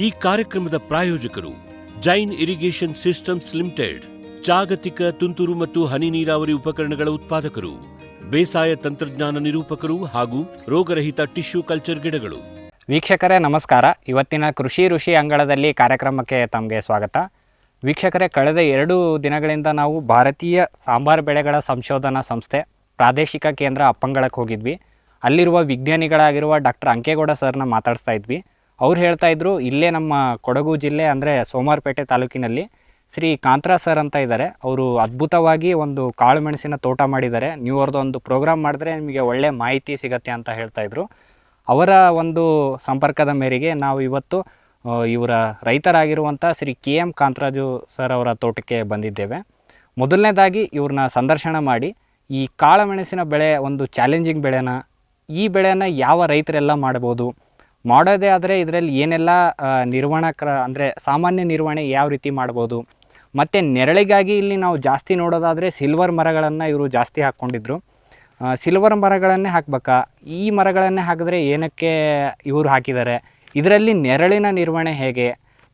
ಈ ಕಾರ್ಯಕ್ರಮದ ಪ್ರಾಯೋಜಕರು ಜೈನ್ ಇರಿಗೇಷನ್ ಸಿಸ್ಟಮ್ಸ್ ಲಿಮಿಟೆಡ್, ಜಾಗತಿಕ ತುಂತುರು ಮತ್ತು ಹನಿ ನೀರಾವರಿ ಉಪಕರಣಗಳ ಉತ್ಪಾದಕರು, ಬೇಸಾಯ ತಂತ್ರಜ್ಞಾನ ನಿರೂಪಕರು ಹಾಗೂ ರೋಗರಹಿತ ಟಿಶ್ಯೂ ಕಲ್ಚರ್ ಗಿಡಗಳು. ವೀಕ್ಷಕರೇ ನಮಸ್ಕಾರ. ಇವತ್ತಿನ ಕೃಷಿ ಋಷಿ ಅಂಗಳದಲ್ಲಿ ಕಾರ್ಯಕ್ರಮಕ್ಕೆ ತಮಗೆ ಸ್ವಾಗತ. ವೀಕ್ಷಕರೇ, ಕಳೆದ 2 ದಿನಗಳಿಂದ ನಾವು ಭಾರತೀಯ ಸಾಂಬಾರು ಬೆಳೆಗಳ ಸಂಶೋಧನಾ ಸಂಸ್ಥೆ ಪ್ರಾದೇಶಿಕ ಕೇಂದ್ರ ಅಪ್ಪಂಗಳಕ್ಕೆ ಹೋಗಿದ್ವಿ. ಅಲ್ಲಿರುವ ವಿಜ್ಞಾನಿಗಳಾಗಿರುವ ಡಾಕ್ಟರ್ ಅಂಕೇಗೌಡ ಸರ್ನ ಮಾತಾಡಿಸ್ತಾ ಇದ್ವಿ. ಅವ್ರು ಹೇಳ್ತಾ ಇದ್ರು, ಇಲ್ಲೇ ನಮ್ಮ ಕೊಡಗು ಜಿಲ್ಲೆ ಅಂದರೆ ಸೋಮವಾರಪೇಟೆ ತಾಲೂಕಿನಲ್ಲಿ ಶ್ರೀ ಕಾಂತ್ರಾ ಸರ್ ಅಂತ ಇದ್ದಾರೆ. ಅವರು ಅದ್ಭುತವಾಗಿ ಒಂದು ಕಾಳು ಮೆಣಸಿನ ತೋಟ ಮಾಡಿದ್ದಾರೆ. ನೀವು ಅವ್ರದ್ದು ಒಂದು ಪ್ರೋಗ್ರಾಮ್ ಮಾಡಿದ್ರೆ ನಿಮಗೆ ಒಳ್ಳೆ ಮಾಹಿತಿ ಸಿಗತ್ತೆ ಅಂತ ಹೇಳ್ತಾ ಇದ್ರು. ಅವರ ಒಂದು ಸಂಪರ್ಕದ ಮೇರೆಗೆ ನಾವು ಇವತ್ತು ಇವರ ರೈತರಾಗಿರುವಂಥ ಶ್ರೀ KM ಕಾಂತರಾಜು ಸರ್ ಅವರ ತೋಟಕ್ಕೆ ಬಂದಿದ್ದೇವೆ. ಮೊದಲನೇದಾಗಿ ಇವ್ರನ್ನ ಸಂದರ್ಶನ ಮಾಡಿ ಈ ಕಾಳು ಮೆಣಸಿನ ಬೆಳೆ ಒಂದು ಚಾಲೆಂಜಿಂಗ್ ಬೆಳೆನ, ಈ ಬೆಳೆನ ಯಾವ ರೈತರೆಲ್ಲ ಮಾಡ್ಬೋದು, ಮಾಡೋದೇ ಆದರೆ ಇದರಲ್ಲಿ ಏನೆಲ್ಲ ಅಂದರೆ ಸಾಮಾನ್ಯ ನಿರ್ವಹಣೆ ಯಾವ ರೀತಿ ಮಾಡ್ಬೋದು, ಮತ್ತು ನೆರಳಿಗಾಗಿ ಇಲ್ಲಿ ನಾವು ಜಾಸ್ತಿ ನೋಡೋದಾದರೆ ಸಿಲ್ವರ್ ಮರಗಳನ್ನು ಇವರು ಜಾಸ್ತಿ ಹಾಕ್ಕೊಂಡಿದ್ರು. ಸಿಲ್ವರ್ ಮರಗಳನ್ನೇ ಹಾಕ್ಬೇಕಾ, ಈ ಮರಗಳನ್ನೇ ಹಾಕಿದ್ರೆ ಏನಕ್ಕೆ ಇವರು ಹಾಕಿದ್ದಾರೆ, ಇದರಲ್ಲಿ ನೆರಳಿನ ನಿರ್ವಹಣೆ ಹೇಗೆ,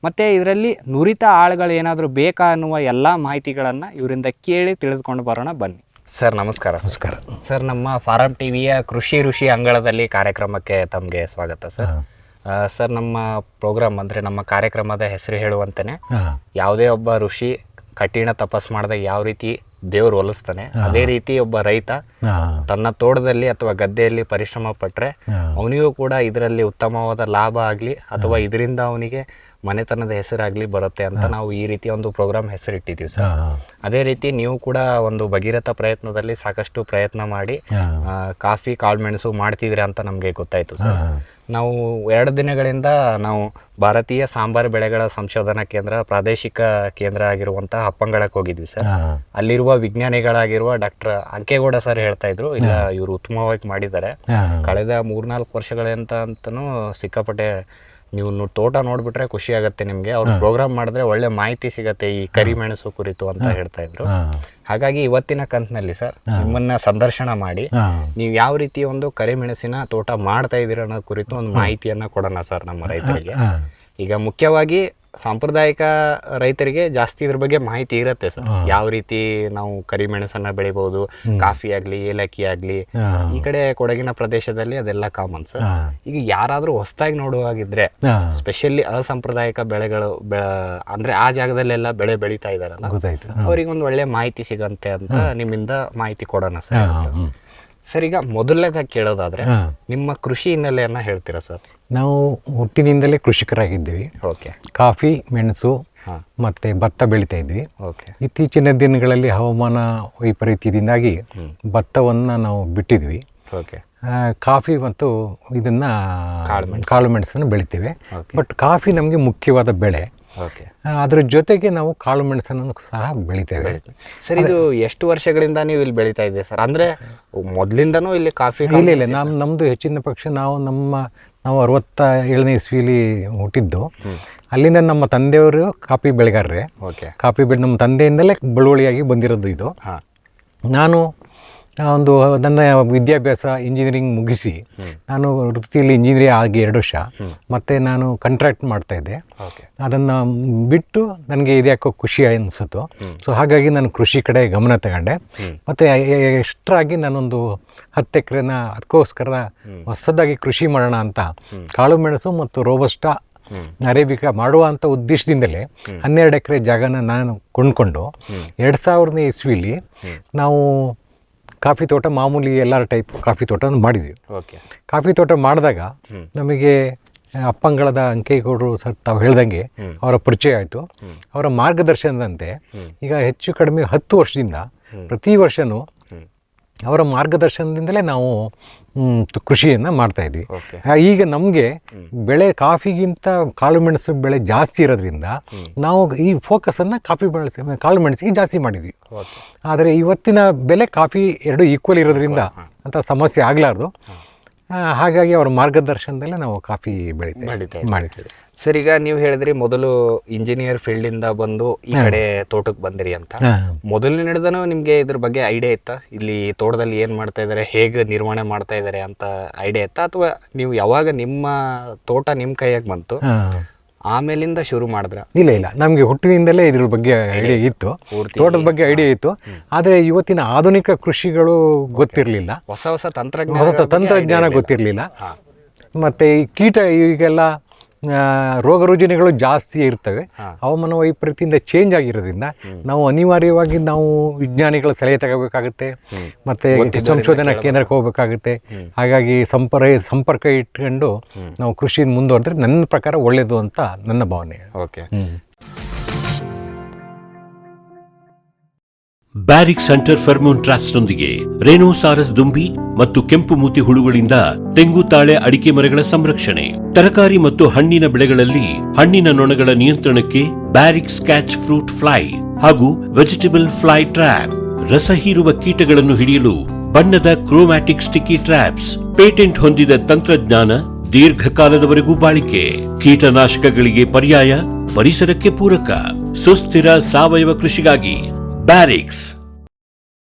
ಮತ್ತು ಇದರಲ್ಲಿ ನುರಿತ ಆಳುಗಳು ಏನಾದರೂ ಬೇಕಾ ಅನ್ನುವ ಎಲ್ಲ ಮಾಹಿತಿಗಳನ್ನು ಇವರಿಂದ ಕೇಳಿ ತಿಳಿದುಕೊಂಡು ಬರೋಣ ಬನ್ನಿ. ಸರ್ ನಮಸ್ಕಾರ. ನಮಸ್ಕಾರ ಸರ್, ನಮ್ಮ ಫಾರಂ ಟಿವಿಯ ಕೃಷಿ ಋಷಿ ಅಂಗಳದಲ್ಲಿ ಕಾರ್ಯಕ್ರಮಕ್ಕೆ ತಮಗೆ ಸ್ವಾಗತ ಸರ್. ಸರ್, ನಮ್ಮ ಪ್ರೋಗ್ರಾಮ್ ಅಂದರೆ ನಮ್ಮ ಕಾರ್ಯಕ್ರಮದ ಹೆಸರು ಹೇಳುವಂತೆಯೇ ಯಾವುದೇ ಒಬ್ಬ ಋಷಿ ಕಠಿಣ ತಪಸ್ ಮಾಡಿದಾಗ ಯಾವ ರೀತಿ ದೇವರು ಒಲಿಸ್ತಾನೆ, ಅದೇ ರೀತಿ ಒಬ್ಬ ರೈತ ತನ್ನ ತೋಟದಲ್ಲಿ ಅಥವಾ ಗದ್ದೆಯಲ್ಲಿ ಪರಿಶ್ರಮ ಪಟ್ಟರೆ ಅವನಿಗೂ ಕೂಡ ಇದರಲ್ಲಿ ಉತ್ತಮವಾದ ಲಾಭ ಆಗಲಿ ಅಥವಾ ಇದರಿಂದ ಅವನಿಗೆ ಮನೆತನದ ಹೆಸರಾಗಲಿ ಬರುತ್ತೆ ಅಂತ ನಾವು ಈ ರೀತಿಯ ಒಂದು ಪ್ರೋಗ್ರಾಮ್ ಹೆಸರಿಟ್ಟಿದ್ದೀವಿ ಸರ್. ಅದೇ ರೀತಿ ನೀವು ಕೂಡ ಒಂದು ಭಗೀರಥ ಪ್ರಯತ್ನದಲ್ಲಿ ಸಾಕಷ್ಟು ಪ್ರಯತ್ನ ಮಾಡಿ ಕಾಫಿ ಕಾಳುಮೆಣಸು ಮಾಡ್ತಿದ್ರೆ ಅಂತ ನಮಗೆ ಗೊತ್ತಾಯಿತು ಸರ್. ನಾವು 2 ದಿನಗಳಿಂದ ನಾವು ಭಾರತೀಯ ಸಾಂಬಾರು ಬೆಳೆಗಳ ಸಂಶೋಧನಾ ಕೇಂದ್ರ ಪ್ರಾದೇಶಿಕ ಕೇಂದ್ರ ಆಗಿರುವಂತಹ ಅಪ್ಪಂಗಳಕ್ಕೆ ಹೋಗಿದ್ವಿ ಸರ್. ಅಲ್ಲಿರುವ ವಿಜ್ಞಾನಿಗಳಾಗಿರುವ ಡಾಕ್ಟರ್ ಅಂಕೇಗೌಡ ಸರ್ ಹೇಳ್ತಾ ಇದ್ರು, ಇಲ್ಲ ಇವರು ಉತ್ತಮವಾಗಿ ಮಾಡಿದ್ದಾರೆ, ಕಳೆದ 3-4 ವರ್ಷಗಳಿಂದ ಅಂತನೂ ಸಿಕ್ಕಾಪಟ್ಟೆ ನೀವು ತೋಟ ನೋಡ್ಬಿಟ್ರೆ ಖುಷಿ ಆಗತ್ತೆ ನಿಮ್ಗೆ, ಅವ್ರು ಪ್ರೋಗ್ರಾಮ್ ಮಾಡಿದ್ರೆ ಒಳ್ಳೆ ಮಾಹಿತಿ ಸಿಗತ್ತೆ ಈ ಕರಿಮೆಣಸು ಕುರಿತು ಅಂತ ಹೇಳ್ತಾ ಇದ್ರು. ಹಾಗಾಗಿ ಇವತ್ತಿನ ಕಂತಿನಲ್ಲಿ ಸರ್ ನಿಮ್ಮನ್ನ ಸಂದರ್ಶನ ಮಾಡಿ ನೀವು ಯಾವ ರೀತಿ ಒಂದು ಕರಿಮೆಣಸಿನ ತೋಟ ಮಾಡ್ತಾ ಇದೀರ ಅನ್ನೋ ಕುರಿತು ಒಂದು ಮಾಹಿತಿಯನ್ನ ಕೊಡೋಣ ಸರ್ ನಮ್ಮ ರೈತರಿಗೆ. ಈಗ ಮುಖ್ಯವಾಗಿ ಸಾಂಪ್ರದಾಯಿಕ ರೈತರಿಗೆ ಜಾಸ್ತಿ ಇದ್ರ ಬಗ್ಗೆ ಮಾಹಿತಿ ಇರುತ್ತೆ ಸರ್, ಯಾವ ರೀತಿ ನಾವು ಕರಿಮೆಣಸನ್ನ ಬೆಳಿಬಹುದು, ಕಾಫಿ ಆಗ್ಲಿ ಏಲಕ್ಕಿ ಆಗ್ಲಿ, ಈ ಕಡೆ ಕೊಡಗಿನ ಪ್ರದೇಶದಲ್ಲಿ ಅದೆಲ್ಲ ಕಾಮನ್ ಸರ್. ಈಗ ಯಾರಾದ್ರೂ ಹೊಸದಾಗಿ ನೋಡುವಾಗಿದ್ರೆ, ಸ್ಪೆಷಲಿ ಅಸಾಂಪ್ರದಾಯಿಕ ಬೆಳೆಗಳು ಅಂದ್ರೆ ಆ ಜಾಗದಲ್ಲೆಲ್ಲ ಬೆಳೆ ಬೆಳೀತಾ ಇದಾರಲ್ಲ, ಅವ್ರಿಗೆ ಒಂದು ಒಳ್ಳೆ ಮಾಹಿತಿ ಸಿಗಂತೆ ಅಂತ ನಿಮ್ಮಿಂದ ಮಾಹಿತಿ ಕೊಡೋಣ ಸರ್. ಸರ್, ಈಗ ಮೊದಲನೇದಾಗಿ ಕೇಳೋದಾದ್ರೆ ನಿಮ್ಮ ಕೃಷಿ ಹಿನ್ನೆಲೆಯನ್ನ ಹೇಳ್ತೀರಾ ಸರ್? ನಾವು ಹುಟ್ಟಿನಿಂದಲೇ ಕೃಷಿಕರಾಗಿದ್ದೀವಿ. ಓಕೆ. ಕಾಫಿ, ಮೆಣಸು ಮತ್ತೆ ಭತ್ತ ಬೆಳಿತಾ ಇದ್ವಿ. ಓಕೆ. ಇತ್ತೀಚಿನ ದಿನಗಳಲ್ಲಿ ಹವಾಮಾನ ವೈಪರೀತ್ಯದಿಂದಾಗಿ ಭತ್ತವನ್ನು ನಾವು ಬಿಟ್ಟಿದ್ವಿ. ಓಕೆ. ಕಾಫಿ ಮತ್ತು ಇದನ್ನ ಕಾಳು ಮೆಣಸನ್ನು ಬೆಳಿತೀವಿ. ಬಟ್ ಕಾಫಿ ನಮಗೆ ಮುಖ್ಯವಾದ ಬೆಳೆ. ಅದ್ರ ಜೊತೆಗೆ ನಾವು ಕಾಳು ಮೆಣಸನ್ನು ಸಹ ಬೆಳಿತೇವೆ. ಸರ್, ಇದು ಎಷ್ಟು ವರ್ಷಗಳಿಂದ ನೀವು ಇಲ್ಲಿ ಬೆಳೀತಾ ಇದ್ದೀವಿ ಸರ್? ಅಂದ್ರೆ ಮೊದಲಿಂದನೂ ಇಲ್ಲಿ ಕಾಫಿ? ಇಲ್ಲ, ನಮ್ದು ಹೆಚ್ಚಿನ ಪಕ್ಷ ನಾವು 67ನೇ ಇಸ್ವಿಲಿ ಹುಟ್ಟಿದ್ದು. ಅಲ್ಲಿಂದ ನಮ್ಮ ತಂದೆಯವರು ಕಾಫಿ ಬೆಳೆಗಾರರೇ. ಕಾಫಿ ನಮ್ಮ ತಂದೆಯಿಂದಲೇ ಬಳುವಳಿಯಾಗಿ ಬಂದಿರೋದು ಇದು. ನಾನು ಒಂದು ನನ್ನ ವಿದ್ಯಾಭ್ಯಾಸ ಇಂಜಿನಿಯರಿಂಗ್ ಮುಗಿಸಿ ನಾನು ವೃತ್ತಿಯಲ್ಲಿ ಇಂಜಿನಿಯರಿಂಗ್ ಆಗಿ 2 ವರ್ಷ, ಮತ್ತು ನಾನು ಕಾಂಟ್ರಾಕ್ಟ್ ಮಾಡ್ತಾಯಿದ್ದೆ. ಅದನ್ನು ಬಿಟ್ಟು ನನಗೆ ಇದ್ಯಾಕೋ ಖುಷಿ ಅನಿಸುತ್ತೋ, ಸೊ ಹಾಗಾಗಿ ನಾನು ಕೃಷಿ ಕಡೆ ಗಮನ ತಗೊಂಡೆ. ಮತ್ತು ಎಕ್ಸ್ಟ್ರಾಗಿ ನಾನೊಂದು 10 ಎಕರೆನ ಅದಕ್ಕೋಸ್ಕರ ಹೊಸದಾಗಿ ಕೃಷಿ ಮಾಡೋಣ ಅಂತ ಕಾಳು ಮೆಣಸು ಮತ್ತು ರೋಬಸ್ಟಾ ಅರೇಬಿಕಾ ಮಾಡುವ ಅಂತ ಉದ್ದೇಶದಿಂದಲೇ 12 ಎಕರೆ ಜಾಗನ ನಾನು ಕೊಂಡ್ಕೊಂಡು 2000ನೇ ಇಸ್ವಿಲಿ ನಾವು ಕಾಫಿ ತೋಟ, ಮಾಮೂಲಿ ಎಲ್ಲರ ಟೈಪ್ ಕಾಫಿ ತೋಟ ಮಾಡಿದ್ವಿ. ಕಾಫಿ ತೋಟ ಮಾಡಿದಾಗ ನಮಗೆ ಅಪ್ಪಂಗಳದ ಅಂಕೇಗೌಡರು ಸರ್ ತಾವು ಹೇಳ್ದಂಗೆ ಅವರ ಪರಿಚಯ ಆಯಿತು. ಅವರ ಮಾರ್ಗದರ್ಶನದಂತೆ ಈಗ ಹೆಚ್ಚು ಕಡಿಮೆ 10 ವರ್ಷದಿಂದ ಪ್ರತಿ ವರ್ಷವೂ ಅವರ ಮಾರ್ಗದರ್ಶನದಿಂದಲೇ ನಾವು ಕೃಷಿಯನ್ನು ಮಾಡ್ತಾಯಿದ್ವಿ. ಈಗ ನಮಗೆ ಬೆಳೆ ಕಾಫಿಗಿಂತ ಕಾಳು ಮೆಣಸು ಬೆಳೆ ಜಾಸ್ತಿ ಇರೋದ್ರಿಂದ ನಾವು ಈ ಫೋಕಸನ್ನು ಕಾಳು ಮೆಣಸಿಗೆ ಜಾಸ್ತಿ ಮಾಡಿದ್ವಿ. ಆದರೆ ಇವತ್ತಿನ ಬೆಲೆ ಕಾಫಿ 2 ಈಕ್ವಲ್ ಇರೋದ್ರಿಂದ ಅಂತ ಸಮಸ್ಯೆ ಆಗಲಾರ್ದು, ಹಾಗಾಗಿ ಅವರ ಮಾರ್ಗದರ್ಶನದಲ್ಲೇ ನಾವು ಕಾಫಿ ಮಾಡಿದ್ದೀವಿ. ಸರ್, ಈಗ ನೀವು ಹೇಳಿದ್ರಿ ಮೊದಲು ಇಂಜಿನಿಯರ್ ಫೀಲ್ಡಿಂದ ಬಂದು ಈ ಕಡೆ ತೋಟಕ್ಕೆ ಬಂದಿರಿ ಅಂತ. ಮೊದಲನೇ ನಡೆದನೂ ನಿಮಗೆ ಇದ್ರ ಬಗ್ಗೆ ಐಡಿಯಾ ಇತ್ತಾ? ಇಲ್ಲಿ ತೋಟದಲ್ಲಿ ಏನು ಮಾಡ್ತಾ ಇದ್ದಾರೆ, ಹೇಗೆ ನಿರ್ವಹಣೆ ಮಾಡ್ತಾ ಇದ್ದಾರೆ ಅಂತ ಐಡಿಯಾ ಇತ್ತಾ? ಅಥವಾ ನೀವು ಯಾವಾಗ ನಿಮ್ಮ ತೋಟ ನಿಮ್ಮ ಕೈಯಾಗ ಬಂತು ಆಮೇಲಿಂದ ಶುರು ಮಾಡಿದ್ರ? ಇಲ್ಲ, ನಮಗೆ ಹುಟ್ಟಿನಿಂದಲೇ ಇದ್ರ ಬಗ್ಗೆ ಐಡಿಯಾ ಇತ್ತು, ತೋಟದ ಬಗ್ಗೆ ಐಡಿಯಾ ಇತ್ತು. ಆದರೆ ಇವತ್ತಿನ ಆಧುನಿಕ ಕೃಷಿಗಳು ಗೊತ್ತಿರಲಿಲ್ಲ, ಹೊಸ ತಂತ್ರಜ್ಞಾನ ಗೊತ್ತಿರಲಿಲ್ಲ. ಮತ್ತು ಈ ಕೀಟ ಈಗೆಲ್ಲ ರೋಗ ರುಜಿನಗಳು ಜಾಸ್ತಿ ಇರ್ತವೆ, ಹವಾಮಾನ ವೈಪರೀತ್ಯದಿಂದ ಚೇಂಜ್ ಆಗಿರೋದ್ರಿಂದ ನಾವು ಅನಿವಾರ್ಯವಾಗಿ ನಾವು ವಿಜ್ಞಾನಿಗಳ ಸಲಹೆ ತಗೋಬೇಕಾಗುತ್ತೆ, ಮತ್ತು ಸಂಶೋಧನಾ ಕೇಂದ್ರಕ್ಕೆ ಹೋಗ್ಬೇಕಾಗುತ್ತೆ. ಹಾಗಾಗಿ ಸಂಪರ್ಕ ಇಟ್ಕೊಂಡು ನಾವು ಕೃಷಿ ಮುಂದುವರೆದ್ರೆ ನನ್ನ ಪ್ರಕಾರ ಒಳ್ಳೆಯದು ಅಂತ ನನ್ನ ಭಾವನೆ. ಓಕೆ. ಬ್ಯಾರಿಕ್ ಸೆಂಟರ್ ಫೆರ್ಮೋನ್ ಟ್ರಾಪ್ಸ್ನೊಂದಿಗೆ ರೇನೋಸಾರಸ್ ದುಂಬಿ ಮತ್ತು ಕೆಂಪು ಮೂತಿ ಹುಳುಗಳಿಂದ ತೆಂಗು, ತಾಳೆ, ಅಡಿಕೆ ಮರಗಳ ಸಂರಕ್ಷಣೆ, ತರಕಾರಿ ಮತ್ತು ಹಣ್ಣಿನ ಬೆಳೆಗಳಲ್ಲಿ ಹಣ್ಣಿನ ನೊಣಗಳ ನಿಯಂತ್ರಣಕ್ಕೆ ಬ್ಯಾರಿಕ್ ಸ್ಕ್ಯಾಚ್ ಫ್ರೂಟ್ ಫ್ಲೈ ಹಾಗೂ ವೆಜಿಟೇಬಲ್ ಫ್ಲೈ ಟ್ರ್ಯಾಪ್, ರಸ ಹೀರುವ ಕೀಟಗಳನ್ನು ಹಿಡಿಯಲು ಬಣ್ಣದ ಕ್ರೋಮ್ಯಾಟಿಕ್ ಸ್ಟಿಕ್ಕಿ ಟ್ರ್ಯಾಪ್ಸ್, ಪೇಟೆಂಟ್ ಹೊಂದಿದ ತಂತ್ರಜ್ಞಾನ, ದೀರ್ಘಕಾಲದವರೆಗೂ ಬಾಳಿಕೆ, ಕೀಟನಾಶಕಗಳಿಗೆ ಪರ್ಯಾಯ, ಪರಿಸರಕ್ಕೆ ಪೂರಕ, ಸುಸ್ಥಿರ ಸಾವಯವ ಕೃಷಿಗಾಗಿ ಬ್ಯಾರಿಕ್ಸ್.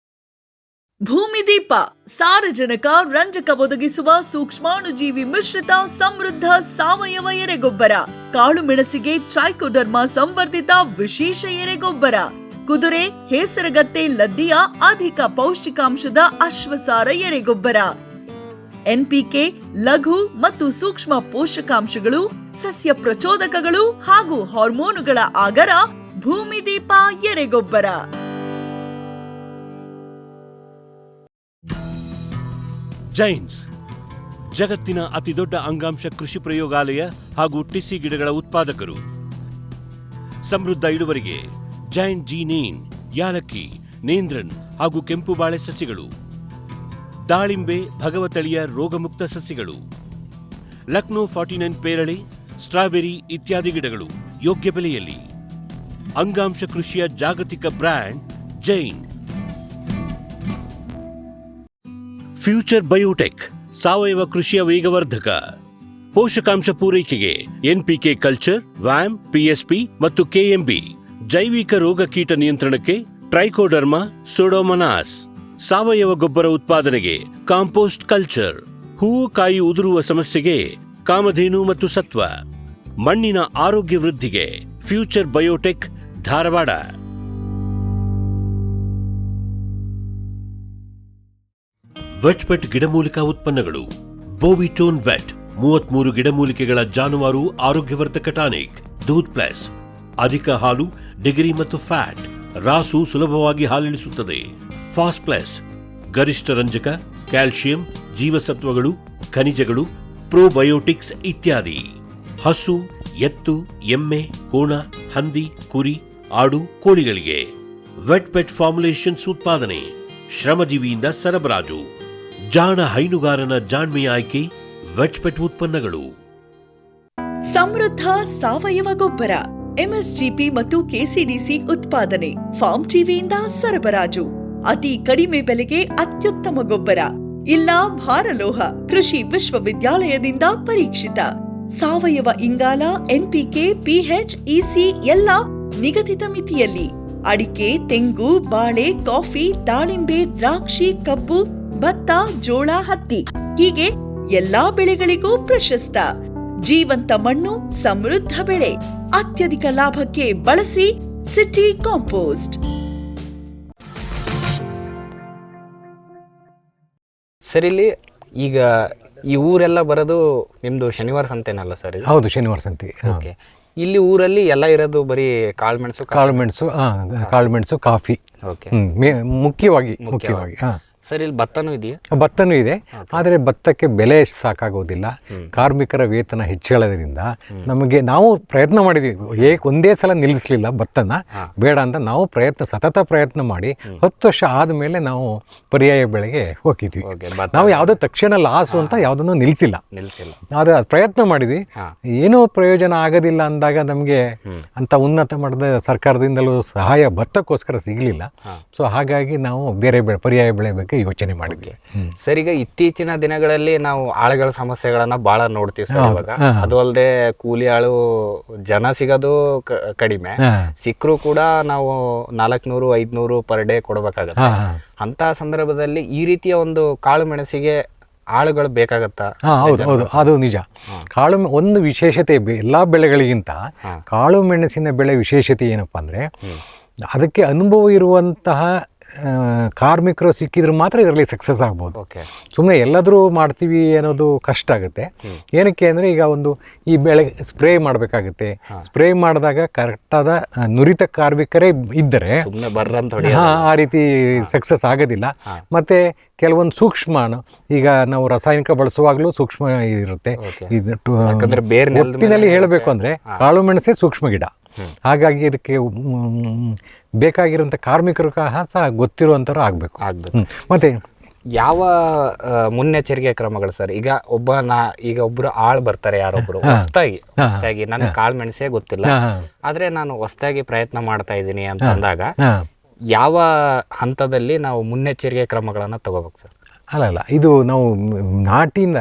ಭೂಮಿದೀಪ ಸಾರಜನಕ, ರಂಜಕ ಒದಗಿಸುವ ಸೂಕ್ಷ್ಮಾಣುಜೀವಿ ಮಿಶ್ರಿತ ಸಮೃದ್ಧ ಸಾವಯವ ಎರೆಗೊಬ್ಬರ. ಕಾಳು ಮೆಣಸಿಗೆ ಟ್ರೈಕೋಡರ್ಮಾ ಸಂವರ್ಧಿತ ವಿಶೇಷ ಎರೆಗೊಬ್ಬರ. ಕುದುರೆ, ಹೇಸರಗತ್ತೆ, ಲದ್ದಿಯ ಅಧಿಕ ಪೌಷ್ಟಿಕಾಂಶದ ಅಶ್ವಸಾರ ಎರೆಗೊಬ್ಬರ. ಎನ್ಪಿಕೆ, ಲಘು ಮತ್ತು ಸೂಕ್ಷ್ಮ ಪೋಷಕಾಂಶಗಳು, ಸಸ್ಯ ಪ್ರಚೋದಕಗಳು ಹಾಗೂ ಹಾರ್ಮೋನುಗಳ ಆಗರ. ಭೂಮಿದೀಪ ಎರೆಗೊಬ್ಬರ. ಜೈನ್ಸ್ ಜಗತ್ತಿನ ಅತಿದೊಡ್ಡ ಅಂಗಾಂಶ ಕೃಷಿ ಪ್ರಯೋಗಾಲಯ ಹಾಗೂ ಟಿಸಿ ಗಿಡಗಳ ಉತ್ಪಾದಕರು. ಸಮೃದ್ಧ ಇಳುವರಿಗೆ ಜೈನ್ ಜೀನೇನ್, ಯಾಲಕ್ಕಿ, ನೇಂದ್ರನ್ ಹಾಗೂ ಕೆಂಪು ಬಾಳೆ ಸಸಿಗಳು, ದಾಳಿಂಬೆ, ಭಗವತಳಿಯ ರೋಗಮುಕ್ತ ಸಸಿಗಳು, ಲಕ್ನೋ 49 ಪೇರಳೆ, ಸ್ಟ್ರಾಬೆರಿ ಇತ್ಯಾದಿ ಗಿಡಗಳು ಯೋಗ್ಯ ಬೆಲೆಯಲ್ಲಿ. ಅಂಗಾಂಶ ಕೃಷಿಯ ಜಾಗತಿಕ ಬ್ರ್ಯಾಂಡ್ ಜೈನ್. ಫ್ಯೂಚರ್ ಬಯೋಟೆಕ್ ಸಾವಯವ ಕೃಷಿಯ ವೇಗವರ್ಧಕ. ಪೋಷಕಾಂಶ ಪೂರೈಕೆಗೆ ಎನ್ಪಿಕೆ ಕಲ್ಚರ್, ವ್ಯಾಮ್, ಪಿಎಸ್ಪಿ ಮತ್ತು ಕೆಎಂಬಿ. ಜೈವಿಕ ರೋಗ ಕೀಟ ನಿಯಂತ್ರಣಕ್ಕೆ ಟ್ರೈಕೋಡರ್ಮಾ, ಸೂಡೋಮೊನಾಸ್. ಸಾವಯವ ಗೊಬ್ಬರ ಉತ್ಪಾದನೆಗೆ ಕಾಂಪೋಸ್ಟ್ ಕಲ್ಚರ್. ಹೂವು ಕಾಯಿ ಉದುರುವ ಸಮಸ್ಯೆಗೆ ಕಾಮಧೇನು ಮತ್ತು ಸತ್ವ. ಮಣ್ಣಿನ ಆರೋಗ್ಯ ವೃದ್ಧಿಗೆ ಫ್ಯೂಚರ್ ಬಯೋಟೆಕ್, ಧಾರವಾಡ. ವೆಟ್ ಗಿಡಮೂಲಿಕಾ ಉತ್ಪನ್ನಗಳು. ಬೋವಿಟೋನ್ ವೆಟ್ 33 ಗಿಡಮೂಲಿಕೆಗಳ ಜಾನುವಾರು ಆರೋಗ್ಯವರ್ಧಕ ಟಾನಿಕ್. ದೂದ್ ಪ್ಲಸ್ ಅಧಿಕ ಹಾಲು, ಡಿಗ್ರಿ ಮತ್ತು ಫ್ಯಾಟ್, ರಾಸು ಸುಲಭವಾಗಿ ಹಾಲಿಳಿಸುತ್ತದೆ. ಫಾಸ್ಟ್ ಪ್ಲಸ್ ಗರಿಷ್ಠ ರಂಜಕ, ಕ್ಯಾಲ್ಸಿಯಂ, ಜೀವಸತ್ವಗಳು, ಖನಿಜಗಳು, ಪ್ರೋಬಯೋಟಿಕ್ಸ್ ಇತ್ಯಾದಿ. ಹಸು, ಎತ್ತು, ಎಮ್ಮೆ, ಕೋಣ, ಹಂದಿ, ಕುರಿ, ಆಡು, ಕೋಳಿಗಳಿಗೆ ವೆಟ್ ಪೆಟ್ ಫಾರ್ಮುಲೇಷನ್ಸ್ ಉತ್ಪಾದನೆ. ಶ್ರಮಜೀವಿಯಿಂದ ಸರಬರಾಜು. ಜಾಣ ಹೈನುಗಾರನ ಜಾಣ್ಮೆಯ ಆಯ್ಕೆ ವೆಟ್ ಪೆಟ್ ಉತ್ಪನ್ನಗಳು. ಸಮೃದ್ಧ ಸಾವಯವ ಗೊಬ್ಬರ, ಎಂಎಸ್ಜಿಪಿ ಮತ್ತು ಕೆಸಿಡಿಸಿ ಉತ್ಪಾದನೆ. ಫಾರ್ಮ್ ಟಿವಿಯಿಂದ ಸರಬರಾಜು. ಅತಿ ಕಡಿಮೆ ಬೆಲೆಗೆ ಅತ್ಯುತ್ತಮ ಗೊಬ್ಬರ. ಇಲ್ಲ ಭಾರಲೋಹ, ಕೃಷಿ ವಿಶ್ವವಿದ್ಯಾಲಯದಿಂದ ಪರೀಕ್ಷಿತ. ಸಾವಯವ ಇಂಗಾಲ, ಎನ್ಪಿಕೆ, ಪಿಎಚ್, ಇಸಿ ಎಲ್ಲ ನಿಗದಿತ ಮಿತಿಯಲ್ಲಿ. ಅಡಿಕೆ, ತೆಂಗು, ಬಾಳೆ, ಕಾಫಿ, ದಾಳಿಂಬೆ, ದ್ರಾಕ್ಷಿ, ಕಬ್ಬು, ಭತ್ತ, ಜೋಳ, ಹತ್ತಿ ಹೀಗೆ ಎಲ್ಲಾ ಬೆಳೆಗಳಿಗೂ ಪ್ರಶಸ್ತ. ಜೀವಂತ ಮಣ್ಣು, ಸಮೃದ್ಧ ಬೆಳೆ. ಅತ್ಯಧಿಕ ಲಾಭಕ್ಕೆ ಬಳಸಿ ಸಿಟಿ ಕಾಂಪೋಸ್ಟ್. ಸರ್, ಇಲ್ಲಿ ಈಗ ಈ ಊರೆಲ್ಲ ಬರೋದು ನಿಮ್ದು ಶನಿವಾರ ಸಂತೆನಲ್ಲ ಸರ್? ಹೌದು, ಶನಿವಾರ ಸಂತೆ. ಓಕೆ. ಇಲ್ಲಿ ಊರಲ್ಲಿ ಎಲ್ಲ ಇರೋದು ಬರೀ ಕಾಳುಮೆಣಸು, ಕಾಫಿ. ಓಕೆ. ಮುಖ್ಯವಾಗಿ. ಸರ್, ಇಲ್ಲಿ ಭತ್ತನೂ ಇದೆಯಾ? ಭತ್ತನೂ ಇದೆ, ಆದರೆ ಭತ್ತಕ್ಕೆ ಬೆಲೆ ಸಾಕಾಗೋದಿಲ್ಲ. ಕಾರ್ಮಿಕರ ವೇತನ ಹೆಚ್ಚಳದಿಂದ ನಾವು ಪ್ರಯತ್ನ ಮಾಡಿದ್ವಿ. ಒಂದೇ ಸಲ ನಿಲ್ಲಿಸಲಿಲ್ಲ ಭತ್ತನ, ಬೇಡ ಅಂತ ನಾವು ಸತತ ಪ್ರಯತ್ನ ಮಾಡಿ 10 ವರ್ಷ ಆದಮೇಲೆ ನಾವು ಪರ್ಯಾಯ ಬೆಳೆಗೆ ಹೋಗಿದ್ವಿ. ನಾವು ಯಾವುದೋ ತಕ್ಷಣ ಲಾಸು ಅಂತ ಯಾವುದನ್ನು ನಿಲ್ಲಿಸಿಲ್ಲ. ಆದರೆ ಪ್ರಯತ್ನ ಮಾಡಿದ್ವಿ. ಏನೂ ಪ್ರಯೋಜನ ಆಗೋದಿಲ್ಲ ಅಂದಾಗ ನಮಗೆ ಅಂತ ಉನ್ನತ ಮಟ್ಟದ ಸರ್ಕಾರದಿಂದಲೂ ಸಹಾಯ ಭತ್ತಕ್ಕೋಸ್ಕರ ಸಿಗಲಿಲ್ಲ. ಸೊ ಹಾಗಾಗಿ ನಾವು ಬೇರೆ ಪರ್ಯಾಯ ಬೆಳೆ ಬಗ್ಗೆ ಯೋಚನೆ ಮಾಡಿದ್ವಿ. ಸರ್, ಈಗ ಇತ್ತೀಚಿನ ದಿನಗಳಲ್ಲಿ ನಾವು ಆಳುಗಳ ಸಮಸ್ಯೆಗಳನ್ನ ಬಹಳ ನೋಡ್ತೀವಿ ಸರ್. ಇವಾಗ ಅದು ಅಲ್ಲದೆ ಕೂಲಿ ಆಳು ಜನ ಸಿಗೋದು ಕಡಿಮೆ, ಸಿಕ್ಕರು ಕೂಡ ನಾವು 400-500 ಪರ್ ಡೇ ಕೊಡಬೇಕಾಗತ್ತೆ. ಅಂತ ಸಂದರ್ಭದಲ್ಲಿ ಈ ರೀತಿಯ ಒಂದು ಕಾಳು ಮೆಣಸಿಗೆ ಆಳುಗಳು ಬೇಕಾಗತ್ತಾ? ಹೌದು ಅದು ನಿಜ. ಕಾಳು ಒಂದು ವಿಶೇಷತೆ ಎಲ್ಲ ಬೆಳೆಗಳಿಗಿಂತ ಕಾಳು ಮೆಣಸಿನ ಬೆಳೆ ವಿಶೇಷತೆ ಏನಪ್ಪ ಅಂದರೆ ಅದಕ್ಕೆ ಅನುಭವ ಇರುವಂತಹ ಕಾರ್ಮಿಕರು ಸಿಕ್ಕಿದ್ರು ಮಾತ್ರ ಇದರಲ್ಲಿ ಸಕ್ಸಸ್ ಆಗ್ಬೋದು. ಸುಮ್ಮನೆ ಎಲ್ಲಾದರೂ ಮಾಡ್ತೀವಿ ಅನ್ನೋದು ಕಷ್ಟ ಆಗುತ್ತೆ. ಏನಕ್ಕೆ ಅಂದರೆ ಈಗ ಈ ಬೆಳೆ ಸ್ಪ್ರೇ ಮಾಡಬೇಕಾಗುತ್ತೆ. ಸ್ಪ್ರೇ ಮಾಡಿದಾಗ ಕರೆಕ್ಟಾದ ನುರಿತ ಕಾರ್ಮಿಕರೇ ಇದ್ದರೆ ಆ ರೀತಿ ಸಕ್ಸಸ್ ಆಗೋದಿಲ್ಲ. ಮತ್ತು ಕೆಲವೊಂದು ಸೂಕ್ಷ್ಮ, ಈಗ ನಾವು ರಾಸಾಯನಿಕ ಬಳಸುವಾಗಲೂ ಸೂಕ್ಷ್ಮ ಇರುತ್ತೆ. ಒಟ್ಟಿನಲ್ಲಿ ಹೇಳಬೇಕು ಅಂದರೆ ಕಾಳು ಮೆಣಸೇ ಸೂಕ್ಷ್ಮ ಗಿಡ. ಹಾಗಾಗಿ ಇದಕ್ಕೆ ಬೇಕಾಗಿರುವಂಥ ಕಾರ್ಮಿಕರು ಸಹ ಗೊತ್ತಿರುವಂಥವ್ರು ಆಗಬೇಕು. ಮತ್ತೆ ಯಾವ ಮುನ್ನೆಚ್ಚರಿಕೆ ಕ್ರಮಗಳು ಸರ್? ಈಗ ಒಬ್ರು ಆಳು ಬರ್ತಾರೆ, ಯಾರೊಬ್ರು ಹೊಸದಾಗಿ ನನಗೆ ಕಾಳು ಮೆಣಸೇ ಗೊತ್ತಿಲ್ಲ, ಆದ್ರೆ ನಾನು ಹೊಸದಾಗಿ ಪ್ರಯತ್ನ ಮಾಡ್ತಾ ಇದ್ದೀನಿ ಅಂತ ಅಂದಾಗ ಯಾವ ಹಂತದಲ್ಲಿ ನಾವು ಮುನ್ನೆಚ್ಚರಿಕೆ ಕ್ರಮಗಳನ್ನ ತಗೋಬೇಕು ಸರ್? ಅಲ್ಲ ಇದು ನಾವು ನಾಟಿಯಿಂದ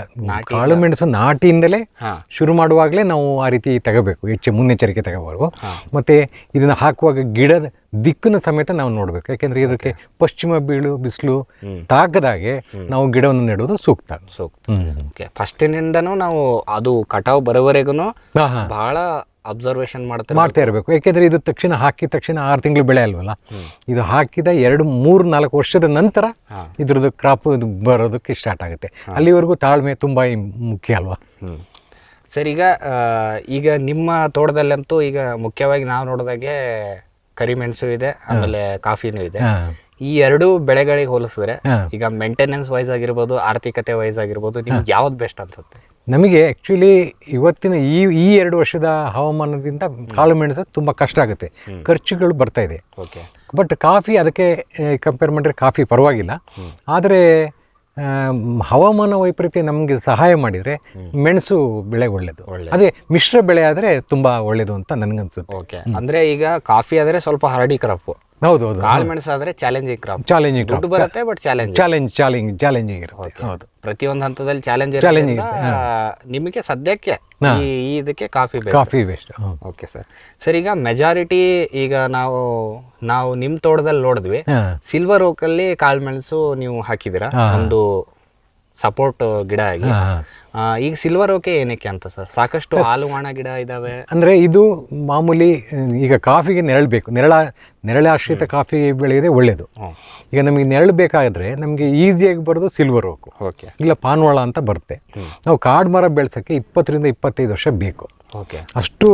ಕಾಳು ಮೆಣಸು ನಾಟಿಯಿಂದಲೇ ಶುರು ಮಾಡುವಾಗಲೇ ನಾವು ಆ ರೀತಿ ತಗೋಬೇಕು, ಹೆಚ್ಚು ಮುನ್ನೆಚ್ಚರಿಕೆ ತಗೋಬಾರ್ದು. ಮತ್ತು ಇದನ್ನು ಹಾಕುವಾಗ ಗಿಡದ ದಿಕ್ಕನ್ನು ಸಮೇತ ನಾವು ನೋಡಬೇಕು. ಯಾಕೆಂದರೆ ಇದಕ್ಕೆ ಪಶ್ಚಿಮ ಬಿಸಿಲು ತಾಕದಾಗೆ ನಾವು ಗಿಡವನ್ನು ನೆಡೋದು ಸೂಕ್ತ. ಫಸ್ಟಿನಿಂದನೂ ನಾವು ಅದು ಕಟಾವು ಬರೋವರೆಗೂ ಬಹಳ ಅಬ್ಸರ್ವೇಷನ್ ಮಾಡ್ತಾ ಇರಬೇಕು. ಯಾಕೆಂದರೆ ಇದು ಹಾಕಿದ ತಕ್ಷಣ 6 ತಿಂಗಳು ಬೆಳೆ ಅಲ್ವಲ್ಲ, ಇದು ಹಾಕಿದ 2, 3, 4 ವರ್ಷದ ನಂತರ ಇದ್ರದ್ದು ಕ್ರಾಪ್ ಬರೋದಕ್ಕೆ ಸ್ಟಾರ್ಟ್ ಆಗುತ್ತೆ. ಅಲ್ಲಿವರೆಗೂ ತಾಳ್ಮೆ ತುಂಬ ಮುಖ್ಯ ಅಲ್ವಾ ಸರ್? ಈಗ ನಿಮ್ಮ ತೋಟದಲ್ಲಂತೂ ಈಗ ಮುಖ್ಯವಾಗಿ ನಾವು ನೋಡಿದಾಗೆ ಕರಿಮೆಣಸು ಇದೆ, ಆಮೇಲೆ ಕಾಫಿನೂ ಇದೆ. ಈ ಎರಡು ಬೆಳೆಗಳಿಗೆ ಹೋಲಿಸಿದ್ರೆ ಈಗ ಮೇಂಟೆನೆನ್ಸ್ ವೈಸ್ ಆಗಿರ್ಬೋದು, ಆರ್ಥಿಕತೆ ವೈಸ್ ಆಗಿರ್ಬೋದು, ನಿಮ್ಗೆ ಯಾವ್ದು ಬೆಸ್ಟ್ ಅನ್ಸುತ್ತೆ? ನಮಗೆ ಆ್ಯಕ್ಚುಲಿ ಇವತ್ತಿನ ಈ 2 ವರ್ಷದ ಹವಾಮಾನದಿಂದ ಕಾಳು ಮೆಣಸು ತುಂಬ ಕಷ್ಟ ಆಗುತ್ತೆ, ಖರ್ಚುಗಳು ಬರ್ತಾ ಇದೆ. ಬಟ್ ಕಾಫಿ ಅದಕ್ಕೆ ಕಂಪೇರ್ ಮಾಡಿದ್ರೆ ಕಾಫಿ ಪರವಾಗಿಲ್ಲ. ಆದರೆ ಹವಾಮಾನ ವೈಪರೀತ್ಯ ನಮಗೆ ಸಹಾಯ ಮಾಡಿದರೆ ಮೆಣಸು ಬೆಳೆ ಒಳ್ಳೆಯದು. ಅದೇ ಮಿಶ್ರ ಬೆಳೆ ಆದರೆ ತುಂಬ ಒಳ್ಳೆಯದು ಅಂತ ನನಗನ್ಸುತ್ತೆ. ಅಂದರೆ ಈಗ ಕಾಫಿ ಆದರೆ ಸ್ವಲ್ಪ ಹರಡಿ ಕ್ರಾಪ್, ಹೌದು. ಕಾಳು ಮೆಣಸು ಆದರೆ ಚಾಲೆಂಜಿಂಗ್ ಕ್ರಾಪ್ ಬರುತ್ತೆ, ಬಟ್ ಚಾಲೆಂಜಿಂಗ್ ಇರುತ್ತೆ. ಹೌದು, ಪ್ರತಿಯೊಂದು ಹಂತದಲ್ಲಿ ಚಾಲೆಂಜ್ ನಿಮಗೆ ಸದ್ಯಕ್ಕೆ ಇದಕ್ಕೆ coffee best. Okay sir. Sir, ಈಗ ಮೆಜಾರಿಟಿ ಈಗ ನಾವು ನಿಮ್ಮ ತೋಟದಲ್ಲಿ ನೋಡಿದ್ವಿ, ಸಿಲ್ವರ್ ಓಕ್ ಅಲ್ಲಿ ಕಾಳು ಮೆಣಸು ನೀವು ಹಾಕಿದಿರಾ ಒಂದು ಸಪೋರ್ಟ್ ಗಿಡ ಆಗಿ. ಈಗ ಸಿಲ್ವರ್ ಓಕೆ ಏನಕ್ಕೆ ಅಂತ ಸರ್? ಸಾಕಷ್ಟು ಹಾಲುವಾಣ ಗಿಡ ಇದಾವೆ. ಅಂದರೆ ಇದು ಮಾಮೂಲಿ ಈಗ ಕಾಫಿಗೆ ನೆರಳು ಬೇಕು, ನೆರಳಾಶ್ರಿತ ಕಾಫಿ ಬೆಳೆಯೋದೇ ಒಳ್ಳೆಯದು. ಈಗ ನಮಗೆ ನೆರಳು ಬೇಕಾದರೆ ನಮಗೆ ಈಸಿಯಾಗಿ ಬರೋದು ಸಿಲ್ವರ್ ಓಕು, ಇಲ್ಲ ಪಾನ್ವಾಳ ಅಂತ ಬರುತ್ತೆ. ನಾವು ಕಾಡು ಮರ ಬೆಳೆಸೋಕ್ಕೆ 20 ರಿಂದ 25 ವರ್ಷ ಬೇಕು. ಅಷ್ಟು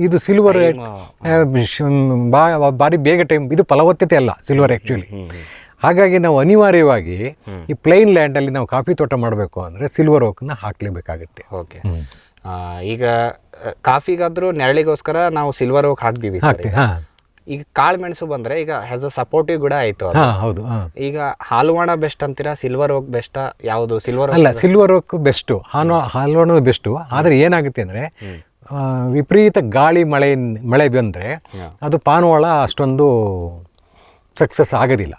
ಇದು ಸಿಲ್ವರ್ ಭಾರಿ ಬೇಗ ಟೈಮ್. ಇದು ಫಲವತ್ತತೆ ಅಲ್ಲ ಸಿಲ್ವರ್ ಆ್ಯಕ್ಚುಲಿ. ಹಾಗಾಗಿ ನಾವು ಅನಿವಾರ್ಯವಾಗಿ ಈ ಪ್ಲೈನ್ ಲ್ಯಾಂಡಲ್ಲಿ ನಾವು ಕಾಫಿ ತೋಟ ಮಾಡಬೇಕು ಅಂದರೆ ಸಿಲ್ವರ್ ಓಕನ್ನ ಹಾಕಲೇಬೇಕಾಗುತ್ತೆ. ಈಗ ಕಾಫಿಗಾದ್ರೂ ನೆರಳಿಗೋಸ್ಕರ ನಾವು ಸಿಲ್ವರ್ ಓಕ್ ಹಾಕ್ತೀವಿ. ಈಗ ಕಾಳು ಮೆಣಸು ಬಂದ್ರೆ ಈಗ ಹ್ಯಾಸ್ ಅ ಸಪೋರ್ಟಿವ್ ಗಿಡ ಆಯ್ತು. ಹೌದು. ಈಗ ಹಾಲುವಾಣ ಬೆಸ್ಟ್ ಅಂತೀರಾ, ಸಿಲ್ವರ್ ಓಕ್ ಬೆಸ್ಟ್? ಯಾವುದು? ಸಿಲ್ವರ್ ಓಕ್ ಬೆಸ್ಟು, ಹಾಲುವಾಣ ಬೆಸ್ಟು. ಆದರೆ ಏನಾಗುತ್ತೆ ಅಂದರೆ ವಿಪರೀತ ಗಾಳಿ ಮಳೆ ಬಂದರೆ ಅದು ಪಾನ್ವಾಳ ಅಷ್ಟೊಂದು ಸಕ್ಸಸ್ ಆಗೋದಿಲ್ಲ.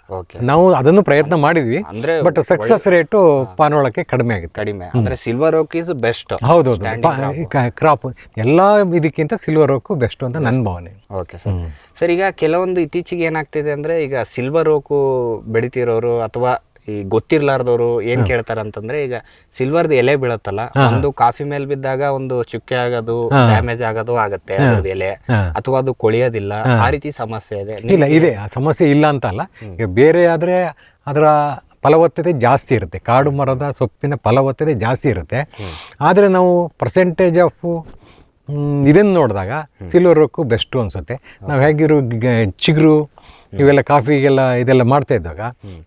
ನಾವು ಅದನ್ನು ಪ್ರಯತ್ನ ಮಾಡಿದ್ವಿ, ಬಟ್ ಸಕ್ಸಸ್ ರೇಟು ಪಾನ್ವಾಳಕ್ಕೆ ಕಡಿಮೆ ಆಗುತ್ತೆ. ಅಂದ್ರೆ ಸಿಲ್ವರ್ ಓಕ್ ಇಸ್ ಬೆಸ್ಟ್. ಹೌದೌದು, ಕ್ರಾಪ್ ಎಲ್ಲ ಇದಕ್ಕಿಂತ ಸಿಲ್ವರ್ ಓಕ್ ಬೆಸ್ಟ್ ಅಂತ ನನ್ನ ಭಾವನೆ. Okay sir. ಸರ್, ಈಗ ಕೆಲವೊಂದು ಇತ್ತೀಚೆಗೆ ಏನಾಗ್ತಿದೆ ಅಂದ್ರೆ ಈಗ ಸಿಲ್ವರ್ ಓಕು ಬೆಳಿತಿರೋರು ಅಥವಾ ಈ ಗೊತ್ತಿರ್ಲಾರ್ದವ್ರು ಏನ್ ಕೇಳ್ತಾರ ಅಂತಂದ್ರೆ, ಈಗ ಸಿಲ್ವರ್ದು ಎಲೆ ಬೀಳತ್ತಲ್ಲ, ಒಂದು ಕಾಫಿ ಮೇಲೆ ಬಿದ್ದಾಗ ಒಂದು ಚುಕ್ಕೆ ಆಗೋದು, ಡ್ಯಾಮೇಜ್ ಆಗೋದು ಆಗತ್ತೆ ಅದ್ರದ್ದು ಎಲೆ, ಅಥವಾ ಅದು ಕೊಳಿಯೋದಿಲ್ಲ, ಆ ರೀತಿ ಸಮಸ್ಯೆ ಇದೆ? ಇಲ್ಲ, ಇದೆ ಸಮಸ್ಯೆ ಇಲ್ಲ ಅಂತ ಅಲ್ಲ. ಈಗ ಬೇರೆ ಆದ್ರೆ ಅದರ ಫಲವತ್ತತೆ ಜಾಸ್ತಿ ಇರುತ್ತೆ, ಕಾಡು ಮರದ ಸೊಪ್ಪಿನ ಫಲವತ್ತತೆ ಜಾಸ್ತಿ ಇರುತ್ತೆ. ಆದರೆ ನಾವು ಪರ್ಸೆಂಟೇಜ್ ಆಫ್ ಇದನ್ನು ನೋಡಿದಾಗ ಸಿಲ್ವರ್ ಓಕು ಬೆಸ್ಟು ಅನ್ಸುತ್ತೆ. ನಾವು ಹೇಗಿರೋ ಚಿಗುರು ಇವೆಲ್ಲ ಕಾಫಿಗೆಲ್ಲ ಇದೆಲ್ಲ ಮಾಡ್ತಾ ಇದ್ದಾಗ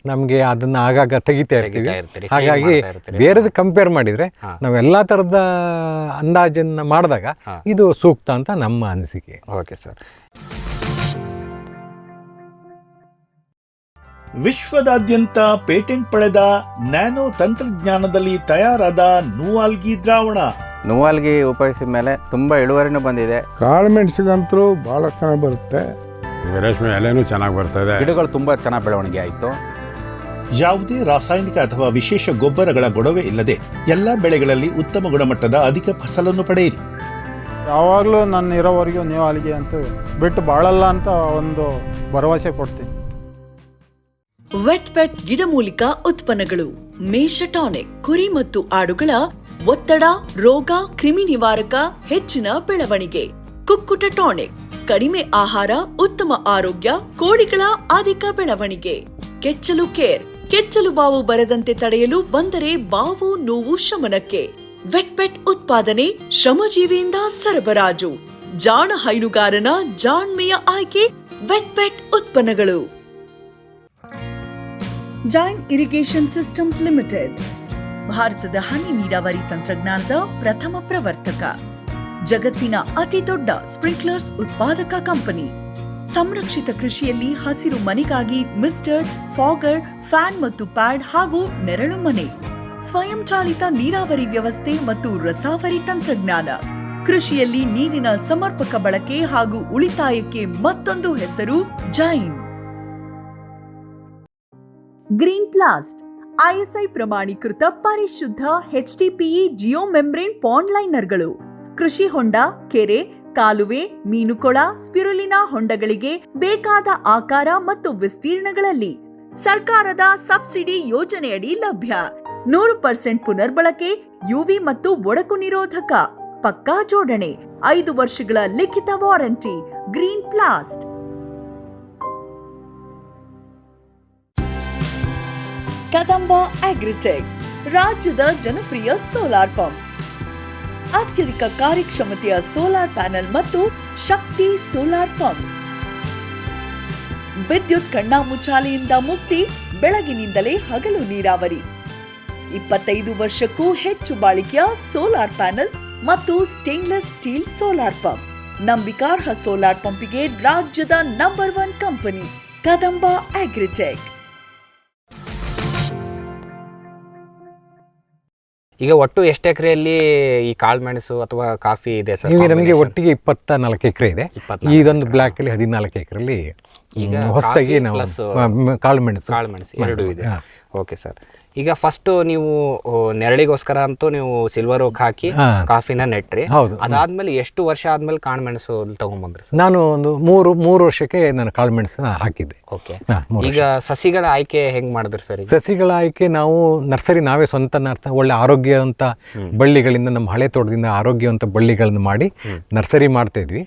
ನಮಗೆ ಅದನ್ನ ಆಗಾಗ ತೆಗಿತಾ ಇರ್ತೀವಿ. ಹಾಗಾಗಿ ಬೇರೆದು ಕಂಪೇರ್ ಮಾಡಿದ್ರೆ ನಾವೆಲ್ಲ ಥರದ ಅಂದಾಜನ್ನ ಮಾಡಿದಾಗ ಇದು ಸೂಕ್ತ ಅಂತ ನಮ್ಮ ಅನಿಸಿಕೆ. Okay sir. ವಿಶ್ವದಾದ್ಯಂತ ಪೇಟೆಂಟ್ ಪಡೆದ ನ್ಯಾನೋ ತಂತ್ರಜ್ಞಾನದಲ್ಲಿ ತಯಾರಾದ ನೂವಾಲ್ಗಿ ದ್ರಾವಣ. ನೂವಾಲ್ಗಿ ಉಪಯೋಗಿಸಿದ ಮೇಲೆ ತುಂಬ ಇಳುವರಿನೂ ಬಂದಿದೆ. ಕಾಳು ಮೆಣಸಿಗಂತೂ ಭಾಳ ಚೆನ್ನಾಗಿ ಬರುತ್ತೆ, ರೇಷ್ಮೆ ಎಲೆನೂ ಚೆನ್ನಾಗಿ ಬರ್ತದೆ, ಗಿಡಗಳು ತುಂಬ ಚೆನ್ನಾಗಿ ಬೆಳವಣಿಗೆ ಆಯಿತು. ಯಾವುದೇ ರಾಸಾಯನಿಕ ಅಥವಾ ವಿಶೇಷ ಗೊಬ್ಬರಗಳ ಗೊಡವೆ ಇಲ್ಲದೆ ಎಲ್ಲ ಬೆಳೆಗಳಲ್ಲಿ ಉತ್ತಮ ಗುಣಮಟ್ಟದ ಅಧಿಕ ಫಸಲನ್ನು ಪಡೆಯಿರಿ. ಯಾವಾಗಲೂ ನನ್ನ ಇರೋವರೆಗೂ ನೂವಾಲ್ಗಿ ಅಂತೂ ಬಿಟ್ಟು ಬಾಳಲ್ಲ ಅಂತ ಒಂದು ಭರವಸೆ ಕೊಡ್ತೀನಿ. ವೆಟ್ ಗಿಡಮೂಲಿಕಾ ಉತ್ಪನ್ನಗಳು, ಮೇಷ ಟಾನಿಕ್, ಕುರಿ ಮತ್ತು ಆಡುಗಳ ಒತ್ತಡ, ರೋಗ, ಕ್ರಿಮಿ ನಿವಾರಕ, ಹೆಚ್ಚಿನ ಬೆಳವಣಿಗೆ. ಕುಕ್ಕುಟ ಟಾನಿಕ್, ಕಡಿಮೆ ಆಹಾರ, ಉತ್ತಮ ಆರೋಗ್ಯ, ಕೋಳಿಗಳ ಅಧಿಕ ಬೆಳವಣಿಗೆ. ಕೆಚ್ಚಲು ಕೇರ್, ಕೆಚ್ಚಲು ಬಾವು ಬರದಂತೆ ತಡೆಯಲು, ಬಂದರೆ ಬಾವು ನೋವು ಶಮನಕ್ಕೆ. ವೆಟ್ ಉತ್ಪಾದನೆ, ಶ್ರಮಜೀವಿಯಿಂದ ಸರಬರಾಜು. ಜಾಣ ಹೈನುಗಾರನ ಜಾಣ್ಮೆಯ ಆಯ್ಕೆ ವೆಟ್ ಉತ್ಪನ್ನಗಳು. ಜೈನ್ ಇರಿಗೇಷನ್ ಸಿಸ್ಟಮ್ಸ್ ಲಿಮಿಟೆಡ್ ಭಾರತದ ಹನಿ ನೀರಾವರಿ ತಂತ್ರಜ್ಞಾನದ ಪ್ರಥಮ ಪ್ರವರ್ತಕ. ಜಗತ್ತಿನ ಅತಿ ದೊಡ್ಡ ಸ್ಪ್ರಿಂಕ್ಲರ್ಸ್ ಉತ್ಪಾದಕ ಕಂಪನಿ. ಸಂರಕ್ಷಿತ ಕೃಷಿಯಲ್ಲಿ ಹಸಿರು ಮನೆಗಾಗಿ ಮಿಸ್ಟರ್, ಫಾಗರ್, ಫ್ಯಾನ್ ಮತ್ತು ಪ್ಯಾಡ್ ಹಾಗೂ ನೆರಳು ಮನೆ. ಸ್ವಯಂ ಚಾಲಿತ ನೀರಾವರಿ ವ್ಯವಸ್ಥೆ ಮತ್ತು ರಸಾವರಿ ತಂತ್ರಜ್ಞಾನ. ಕೃಷಿಯಲ್ಲಿ ನೀರಿನ ಸಮರ್ಪಕ ಬಳಕೆ ಹಾಗೂ ಉಳಿತಾಯಕ್ಕೆ ಮತ್ತೊಂದು ಹೆಸರು ಜೈನ್. ಗ್ರೀನ್ ಪ್ಲಾಸ್ಟ್, ಐಎಸ್ಐ ಪ್ರಮಾಣೀಕೃತ ಪರಿಶುದ್ಧ HDPE ಜಿಯೋ ಮೆಂಬ್ರೇನ್ ಪಾಂಡ್ ಲೈನರ್ಗಳು. ಕೃಷಿ ಹೊಂಡ, ಕೆರೆ, ಕಾಲುವೆ, ಮೀನುಕೊಳ, ಸ್ಪಿರುಲಿನಾ ಹೊಂಡಗಳಿಗೆ ಬೇಕಾದ ಆಕಾರ ಮತ್ತು ವಿಸ್ತೀರ್ಣಗಳಲ್ಲಿ ಸರ್ಕಾರದ ಸಬ್ಸಿಡಿ ಯೋಜನೆಯಡಿ ಲಭ್ಯ. 100% ಪುನರ್ಬಳಕೆ, ಯುವಿ ಮತ್ತು ಒಡಕು ನಿರೋಧಕ, ಪಕ್ಕಾ ಜೋಡಣೆ, 5 ವರ್ಷಗಳ ಲಿಖಿತ ವಾರಂಟಿ. ಗ್ರೀನ್ ಪ್ಲಾಸ್ಟ್. ಕದಂಬ ಅಗ್ರಿಟೆಕ್, ರಾಜ್ಯದ ಜನಪ್ರಿಯ ಸೋಲಾರ್ ಪಂಪ್. ಅತ್ಯಧಿಕ ಕಾರ್ಯಕ್ಷಮತೆಯ ಸೋಲಾರ್ ಪ್ಯಾನೆಲ್ ಮತ್ತು ಶಕ್ತಿ ಸೋಲಾರ್ ಪಂಪ್. ವಿದ್ಯುತ್ ಕಣ್ಣಾಮುಚ್ಚಾಲೆಯಿಂದ ಮುಕ್ತಿ, ಬೆಳಗಿನಿಂದಲೇ ಹಗಲು ನೀರಾವರಿ. 25 ವರ್ಷಕ್ಕೂ ಹೆಚ್ಚು ಬಾಳಿಕೆಯ ಸೋಲಾರ್ ಪ್ಯಾನೆಲ್ ಮತ್ತು ಸ್ಟೇನ್ಲೆಸ್ ಸ್ಟೀಲ್ ಸೋಲಾರ್ ಪಂಪ್. ನಂಬಿಕಾರ್ಹ ಸೋಲಾರ್ ಪಂಪಿಗೆ ರಾಜ್ಯದ ನಂಬರ್ 1 ಕಂಪನಿ ಕದಂಬ ಅಗ್ರಿಟೆಕ್. ಈಗ ಒಟ್ಟು ಎಷ್ಟು ಎಕರೆಯಲ್ಲಿ ಈ ಕಾಳುಮೆಣಸು ಅಥವಾ ಕಾಫಿ ಇದೆ ಸರ್? ಈಗ ನಮಗೆ ಒಟ್ಟಿಗೆ 24 ಎಕರೆ ಇದೆ. ಇದೊಂದು ಬ್ಲಾಕ್ ಅಲ್ಲಿ 14 ಎಕರೆಯಲ್ಲಿ ಈಗ ಹೊಸದಾಗಿ ನಾವು ಕಾಳುಮೆಣಸು ಎರಡು ಇದೆ. Okay sir. ಈಗ ಫಸ್ಟ್ ನೀವು ನೆರಳಿಗೋಸ್ಕರ ಅಂತೂ ನೀವು ಸಿಲ್ವರ್ ಓಕ್ ಹಾಕಿ ಕಾಫಿನ ನೆಟ್ರಿ. ಹೌದು. ಅದಾದ್ಮೇಲೆ ಎಷ್ಟು ವರ್ಷ ಆದ್ಮೇಲೆ ಕಾಳುಮೆಣಸು ತಗೊಂಡ್ಬಂದ್ರಿ ಸರ್? ನಾನು ಒಂದು ಮೂರು ವರ್ಷಕ್ಕೆ ನಾನು ಕಾಳುಮೆಣಸನ್ನ ಹಾಕಿದ್ದೆ. ಓಕೆ. ಈಗ ಸಸಿಗಳ ಆಯ್ಕೆ ಹೆಂಗ್ ಮಾಡಿದ್ರಿ ಸರ್? ಸಸಿಗಳ ಆಯ್ಕೆ ನಾವು ನರ್ಸರಿ ನಾವೇ ಸ್ವಂತ ಒಳ್ಳೆ ಆರೋಗ್ಯವಂತ ಬಳ್ಳಿಗಳಿಂದ, ನಮ್ಮ ಹಳೆ ತೋಟದಿಂದ ಆರೋಗ್ಯವಂತ ಬಳ್ಳಿಗಳನ್ನು ಮಾಡಿ ನರ್ಸರಿ ಮಾಡ್ತಾ ಇದ್ವಿ.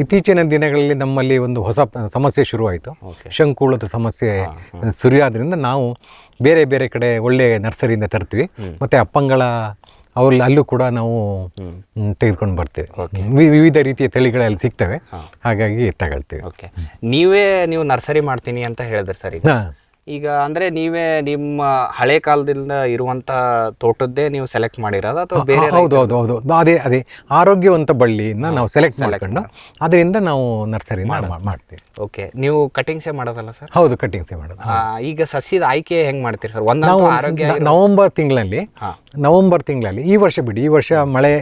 ಇತ್ತೀಚಿನ ದಿನಗಳಲ್ಲಿ ನಮ್ಮಲ್ಲಿ ಒಂದು ಹೊಸ ಸಮಸ್ಯೆ ಶುರುವಾಯಿತು. ಶಂಕುಹುಳದ ಸಮಸ್ಯೆ ಶುರುವಾದ್ರಿಂದ ನಾವು ಬೇರೆ ಬೇರೆ ಕಡೆ ಒಳ್ಳೆ ನರ್ಸರಿಯಿಂದ ತರ್ತೀವಿ. ಮತ್ತೆ ಅಪ್ಪಂಗಳ ಅಲ್ಲೂ ಕೂಡ ನಾವು ತೆಗೆದುಕೊಂಡು ಬರ್ತೇವೆ. ವಿವಿಧ ರೀತಿಯ ತಳಿಗಳಲ್ಲಿ ಸಿಗ್ತವೆ, ಹಾಗಾಗಿ ತಗೊಳ್ತೀವಿ. ಓಕೆ. ನೀವು ನರ್ಸರಿ ಮಾಡ್ತೀನಿ ಅಂತ ಹೇಳಿದ್ರಿ ಸರ್. ಈಗ ಅಂದ್ರೆ ನೀವೇ ನಿಮ್ಮ ಹಳೆ ಕಾಲದಿಂದ ಇರುವಂತ ತೋಟದ್ದೇ ನೀವು ಸೆಲೆಕ್ಟ್ ಮಾಡಿರೋದು ಅಥವಾ ಬೇರೆ? ಹೌದು, ಅದೇ ಆರೋಗ್ಯವಂತ ಬಳ್ಳಿನ ನಾವು ಸೆಲೆಕ್ಟ್ ಮಾಡ್ಕೊಂಡು ಅದರಿಂದ ನಾವು ನರ್ಸರಿ ಮಾಡ್ತೀವಿ. ಓಕೆ. ನೀವು ಕಟಿಂಗ್ಸೇ ಮಾಡೋದಲ್ಲ ಸರ್? ಹೌದು, ಕಟಿಂಗ್ಸೇ ಮಾಡೋದು. ಈಗ ಸಸ್ಯದ ಆಯ್ಕೆ ಹೆಂಗ್ ಮಾಡ್ತೀರಿ ಸರ್? ಆರೋಗ್ಯ ನವೆಂಬರ್ ತಿಂಗಳಲ್ಲಿ ಈ ವರ್ಷ ಬಿಡಿ, ಈ ವರ್ಷ ಮಳೆ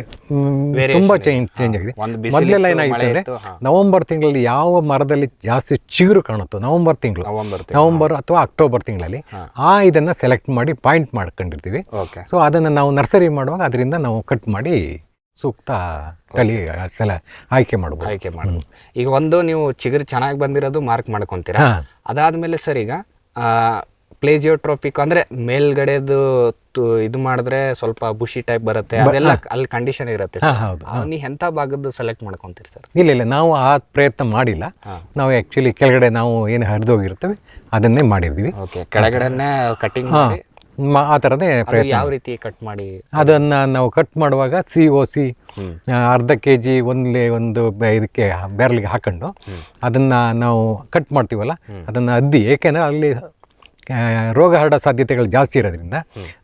ತುಂಬಾ ಚೇಂಜ್ ಆಗಿದೆ. ಮೊದಲೆಲ್ಲ ಏನಾಗಿತ್ತು ಅಂದ್ರೆ ನವೆಂಬರ್ ತಿಂಗಳಲ್ಲಿ ಯಾವ ಮರದಲ್ಲಿ ಜಾಸ್ತಿ ಚಿಗುರು ಕಾಣುತ್ತೋ ನವೆಂಬರ್ ಅಥವಾ ಅಕ್ಟೋಬರ್ ತಿಂಗಳಲ್ಲಿ ಇದನ್ನ ಸೆಲೆಕ್ಟ್ ಮಾಡಿ ಪಾಯಿಂಟ್ ಮಾಡ್ಕೊಂಡಿರ್ತೀವಿ. ಸೊ ಅದನ್ನ ನಾವು ನರ್ಸರಿ ಮಾಡುವಾಗ ಅದರಿಂದ ನಾವು ಕಟ್ ಮಾಡಿ ಸೂಕ್ತ ತಳಿ ಆಯ್ಕೆ ಮಾಡ್ಬೋದು. ಈಗ ಒಂದು ನೀವು ಚಿಗುರು ಚೆನ್ನಾಗಿ ಬಂದಿರೋದು ಮಾರ್ಕ್ ಮಾಡ್ಕೊಂತೀರಾ. ಅದಾದ್ಮೇಲೆ ಸರ್ ಈಗ ಪ್ಲೇಜಿಯೋಟ್ರೋಪಿಕ್ ಅಂದ್ರೆ ಮೇಲ್ಗಡೆದು ಇದು ಮಾಡಿದ್ರೆ ಸ್ವಲ್ಪ ಬುಷಿ ಟೈಪ್ ಬರುತ್ತೆ, ಅದೆಲ್ಲ ಅಲ್ಲಿ ಕಂಡೀಷನ್ ಇರುತ್ತೆ. ನೀವು ಎಂತ ಭಾಗದ್ದು ಸೆಲೆಕ್ಟ್ ಮಾಡ್ಕೊಂತೀರಿ ಸರ್? ಇಲ್ಲ, ನಾವು ಆ ಪ್ರಯತ್ನ ಮಾಡಿಲ್ಲ. ನಾವು ಆಕ್ಚುಲಿ ಕೆಳಗಡೆ ನಾವು ಏನು ಹರಿದೋಗಿರ್ತೇವೆ ಅದನ್ನೇ ಮಾಡಿದ್ವಿ. ಕೆಳಗಡೆನೆ ಕಟಿಂಗ್ ಮಾಡಿ ಆ ಥರದೇ ಪ್ರಯತ್ನ. ಯಾವ ರೀತಿ ಕಟ್ ಮಾಡಿ? ಅದನ್ನ ನಾವು ಕಟ್ ಮಾಡುವಾಗ COC ಅರ್ಧ kg ಒಂದು ಇದಕ್ಕೆ ಬ್ಯಾರಲ್ಗೆ ಹಾಕೊಂಡು ಅದನ್ನ ನಾವು ಕಟ್ ಮಾಡ್ತೀವಲ್ಲ, ಅದನ್ನ ಅದ್ದಿ, ಏಕೆಂದ್ರೆ ಅಲ್ಲಿ ರೋಗ ಹರಡೋ ಸಾಧ್ಯತೆಗಳು ಜಾಸ್ತಿ ಇರೋದ್ರಿಂದ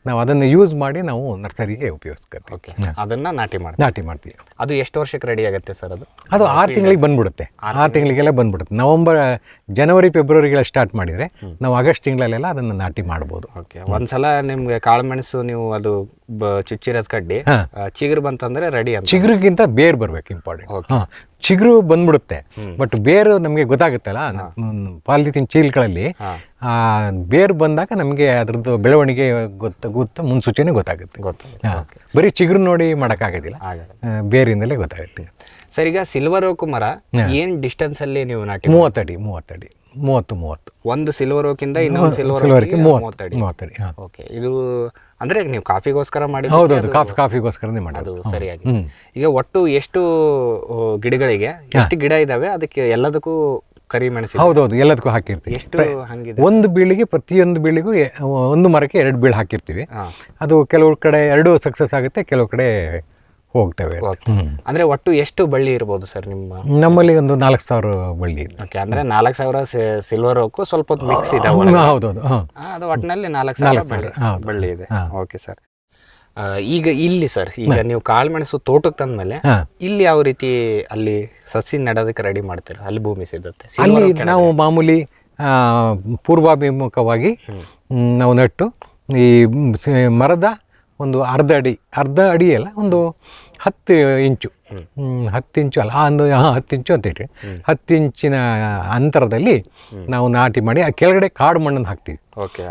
ನಾವು ಅದನ್ನು ಯೂಸ್ ಮಾಡಿ ನಾವು ನರ್ಸರಿಗೆ ಉಪಯೋಗಿಸ್ತೀವಿ. ಅದನ್ನ ನಾಟಿ ಮಾಡ್ತೀವಿ. ಅದು ಎಷ್ಟು ವರ್ಷಕ್ಕೆ ರೆಡಿ ಆಗುತ್ತೆ ಸರ್? ಅದು 6 ತಿಂಗಳಿಗೆ ಬಂದ್ಬಿಡುತ್ತೆ. 6 ತಿಂಗಳಿಗೆಲ್ಲ ಬಂದ್ಬಿಡುತ್ತೆ. ಜನವರಿ ಫೆಬ್ರವರಿಗೆಲ್ಲ ಸ್ಟಾರ್ಟ್ ಮಾಡಿದರೆ ನಾವು ಆಗಸ್ಟ್ ತಿಂಗಳಲ್ಲೆಲ್ಲ ಅದನ್ನು ನಾಟಿ ಮಾಡ್ಬೋದು. ಒಂದ್ಸಲ ನಿಮ್ಗೆ ಕಾಳುಮೆಣಸು ನೀವು ಅದು ಚುಚ್ಚಿರೋದ್ ಕಡ್ಡಿ ಚಿಗುರು ಬಂತಂದ್ರೆ ರೆಡಿ ಅಂತ. ಚಿಗುರಿಗಿಂತ ಬೇರು ಬರ್ಬೇಕು ಇಂಪಾರ್ಟೆಂಟ್. ಚಿಗುರು ಬಂದ್ಬಿಡುತ್ತೆ, ಬಟ್ ಬೇರು ನಮಗೆ ಗೊತ್ತಾಗುತ್ತಲ್ಲ, ಪಾಲಿಥೀನ್ ಚೀಲ್ಗಳಲ್ಲಿ ಬೇರು ಬಂದಾಗ ನಮಗೆ ಅದ್ರದ್ದು ಬೆಳವಣಿಗೆ ಗೊತ್ತ ಮುನ್ಸೂಚನೆ ಗೊತ್ತಾಗುತ್ತೆ. ಬರೀ ಚಿಗುರು ನೋಡಿ ಮಾಡೋಕ್ಕಾಗೋದಿಲ್ಲ, ಬೇರಿಂದಲೇ ಗೊತ್ತಾಗುತ್ತೆ. ಸರ್, ಈಗ ಸಿಲ್ವರ್ ಓಕ್ ಮರ ಏನ್ ಡಿಸ್ಟೆನ್ಸ್ ಅಲ್ಲಿ ನೀವು ನಾಟಿ? 30 ಅಡಿ 30 ಒಂದು ಸಿಲ್ವರ್ ಓಕಿಂದ ಇನ್ನೊಂದು ಸಿಲ್ವರ್ಗೆ ಸಿಲ್ವರ್ 30 ಅಡಿ ಹಾಂ. ಓಕೆ. ಇದು ಅಂದ್ರೆ ನೀವು ಕಾಫಿಗೋಸ್ಕರ ಮಾಡಿ ಹೌದೌದು, ಕಾಫಿಗೋಸ್ಕರನೇ ಮಾಡಿ. ಅದು ಸರಿಯಾಗಿ. ಈಗ ಒಟ್ಟು ಎಷ್ಟು ಗಿಡಗಳಿಗೆ ಎಷ್ಟು ಗಿಡ ಇದಾವೆ ಅದಕ್ಕೆ ಎಲ್ಲದಕ್ಕೂ ಕರಿಮೆಣಸು? ಹೌದೌದು, ಎಲ್ಲದಕ್ಕೂ ಹಾಕಿರ್ತೀವಿ. ಎಷ್ಟು ಹಂಗಿದೆ? ಒಂದು ಬೀಳಿಗೆ ಪ್ರತಿಯೊಂದು ಬೀಳಿಗೂ ಒಂದು ಮರಕ್ಕೆ 2 ಬೀಳು ಹಾಕಿರ್ತೀವಿ. ಅದು ಕೆಲವು ಕಡೆ 2 ಸಕ್ಸಸ್ ಆಗುತ್ತೆ, ಕೆಲವು ಕಡೆ ಹೋಗ್ತವೆ. ಅಂದ್ರೆ ಒಟ್ಟು ಎಷ್ಟು ಬಳ್ಳಿ ಇರ್ಬೋದು ಸರ್ ನಿಮ್ಮ? ನಮ್ಮಲ್ಲಿ ಒಂದು 4000 ಬಳ್ಳಿ ಇದೆ. ಓಕೆ. ಅಂದ್ರೆ 4000 ಸಿಲ್ವರ್ ಓಕು ಸ್ವಲ್ಪ ಹೊತ್ತು ಮಿಕ್ಸ್ ಇದಾವೆ. ಹೌದೌದು, ಅದು ಒಟ್ಟಿನಲ್ಲಿ 4000 ಬಳ್ಳಿ ಇದೆ. Okay sir. ಈಗ ಇಲ್ಲಿ ಸರ್, ಈಗ ನೀವು ಕಾಳುಮೆಣಸು ತೋಟಕ್ಕೆ ತಂದ್ಮೇಲೆ ಇಲ್ಲಿ ಯಾವ ರೀತಿ ಅಲ್ಲಿ ಸಸಿ ನೆಡೋದಕ್ಕೆ ರೆಡಿ ಮಾಡ್ತೀರಾ? ಅಲ್ಲಿ ಭೂಮಿ ಸಿಗುತ್ತೆ? ಅಲ್ಲಿ ನಾವು ಮಾಮೂಲಿ ಪೂರ್ವಾಭಿಮುಖವಾಗಿ ನಾವು ನೆಟ್ಟು ಈ ಮರದ ಒಂದು ಅರ್ಧ ಅಡಿ ಅಲ್ಲ, ಒಂದು 10 ಇಂಚು 10 ಇಂಚು ಅಲ್ಲ, ಒಂದು 10 ಇಂಚು ಅಂತ ಇಟ್ಟರೆ 10 ಇಂಚಿನ ಅಂತರದಲ್ಲಿ ನಾವು ನಾಟಿ ಮಾಡಿ ಆ ಕೆಳಗಡೆ ಕಾಡು ಮಣ್ಣನ್ನು ಹಾಕ್ತೀವಿ. ಓಕೆ.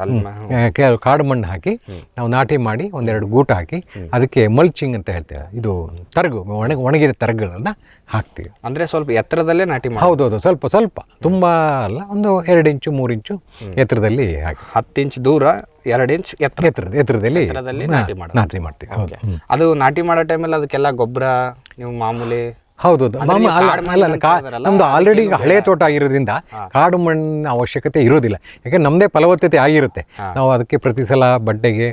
ಕಾಡು ಮಣ್ಣು ಹಾಕಿ ನಾವು ನಾಟಿ ಮಾಡಿ ಒಂದೆರಡು ಗೂಟ ಹಾಕಿ ಅದಕ್ಕೆ ಮಲ್ಚಿಂಗ್ ಅಂತ ಹೇಳ್ತೇವೆ. ಇದು ತರಗು, ಒಣಗಿದ ತರಗುಗಳನ್ನ ಹಾಕ್ತೀವಿ. ಅಂದರೆ ಸ್ವಲ್ಪ ಎತ್ತರದಲ್ಲೇ ನಾಟಿ ಮಾಡಿ? ಹೌದೌದು, ಸ್ವಲ್ಪ ತುಂಬ ಅಲ್ಲ, ಒಂದು 2 ಇಂಚು 3 ಇಂಚು ಎತ್ತರದಲ್ಲಿ ಹಾಕಿ. 10 ಇಂಚು ದೂರ 2 ಇಂಚು ಎತ್ತರದಲ್ಲಿ ನಾಟಿ ಮಾಡ್ತೀವಿ. ಹೌದು. ಅದು ನಾಟಿ ಮಾಡೋ ಟೈಮಲ್ಲಿ ಅದಕ್ಕೆಲ್ಲ ಗೊಬ್ಬರ ನೀವು ಮಾಮೂಲಿ? ಹೌದೌದು, ನಮ್ದು ಆಲ್ರೆಡಿ ಹಳೆ ತೋಟ ಆಗಿರೋದ್ರಿಂದ ಕಾಡು ಮಣ್ಣಿನ ಅವಶ್ಯಕತೆ ಇರೋದಿಲ್ಲ. ಯಾಕಂದ್ರೆ ನಮ್ಮದೇ ಫಲವತ್ತತೆ ಆಗಿರುತ್ತೆ. ನಾವು ಅದಕ್ಕೆ ಪ್ರತಿ ಸಲ ಬಡ್ಡೆಗೆ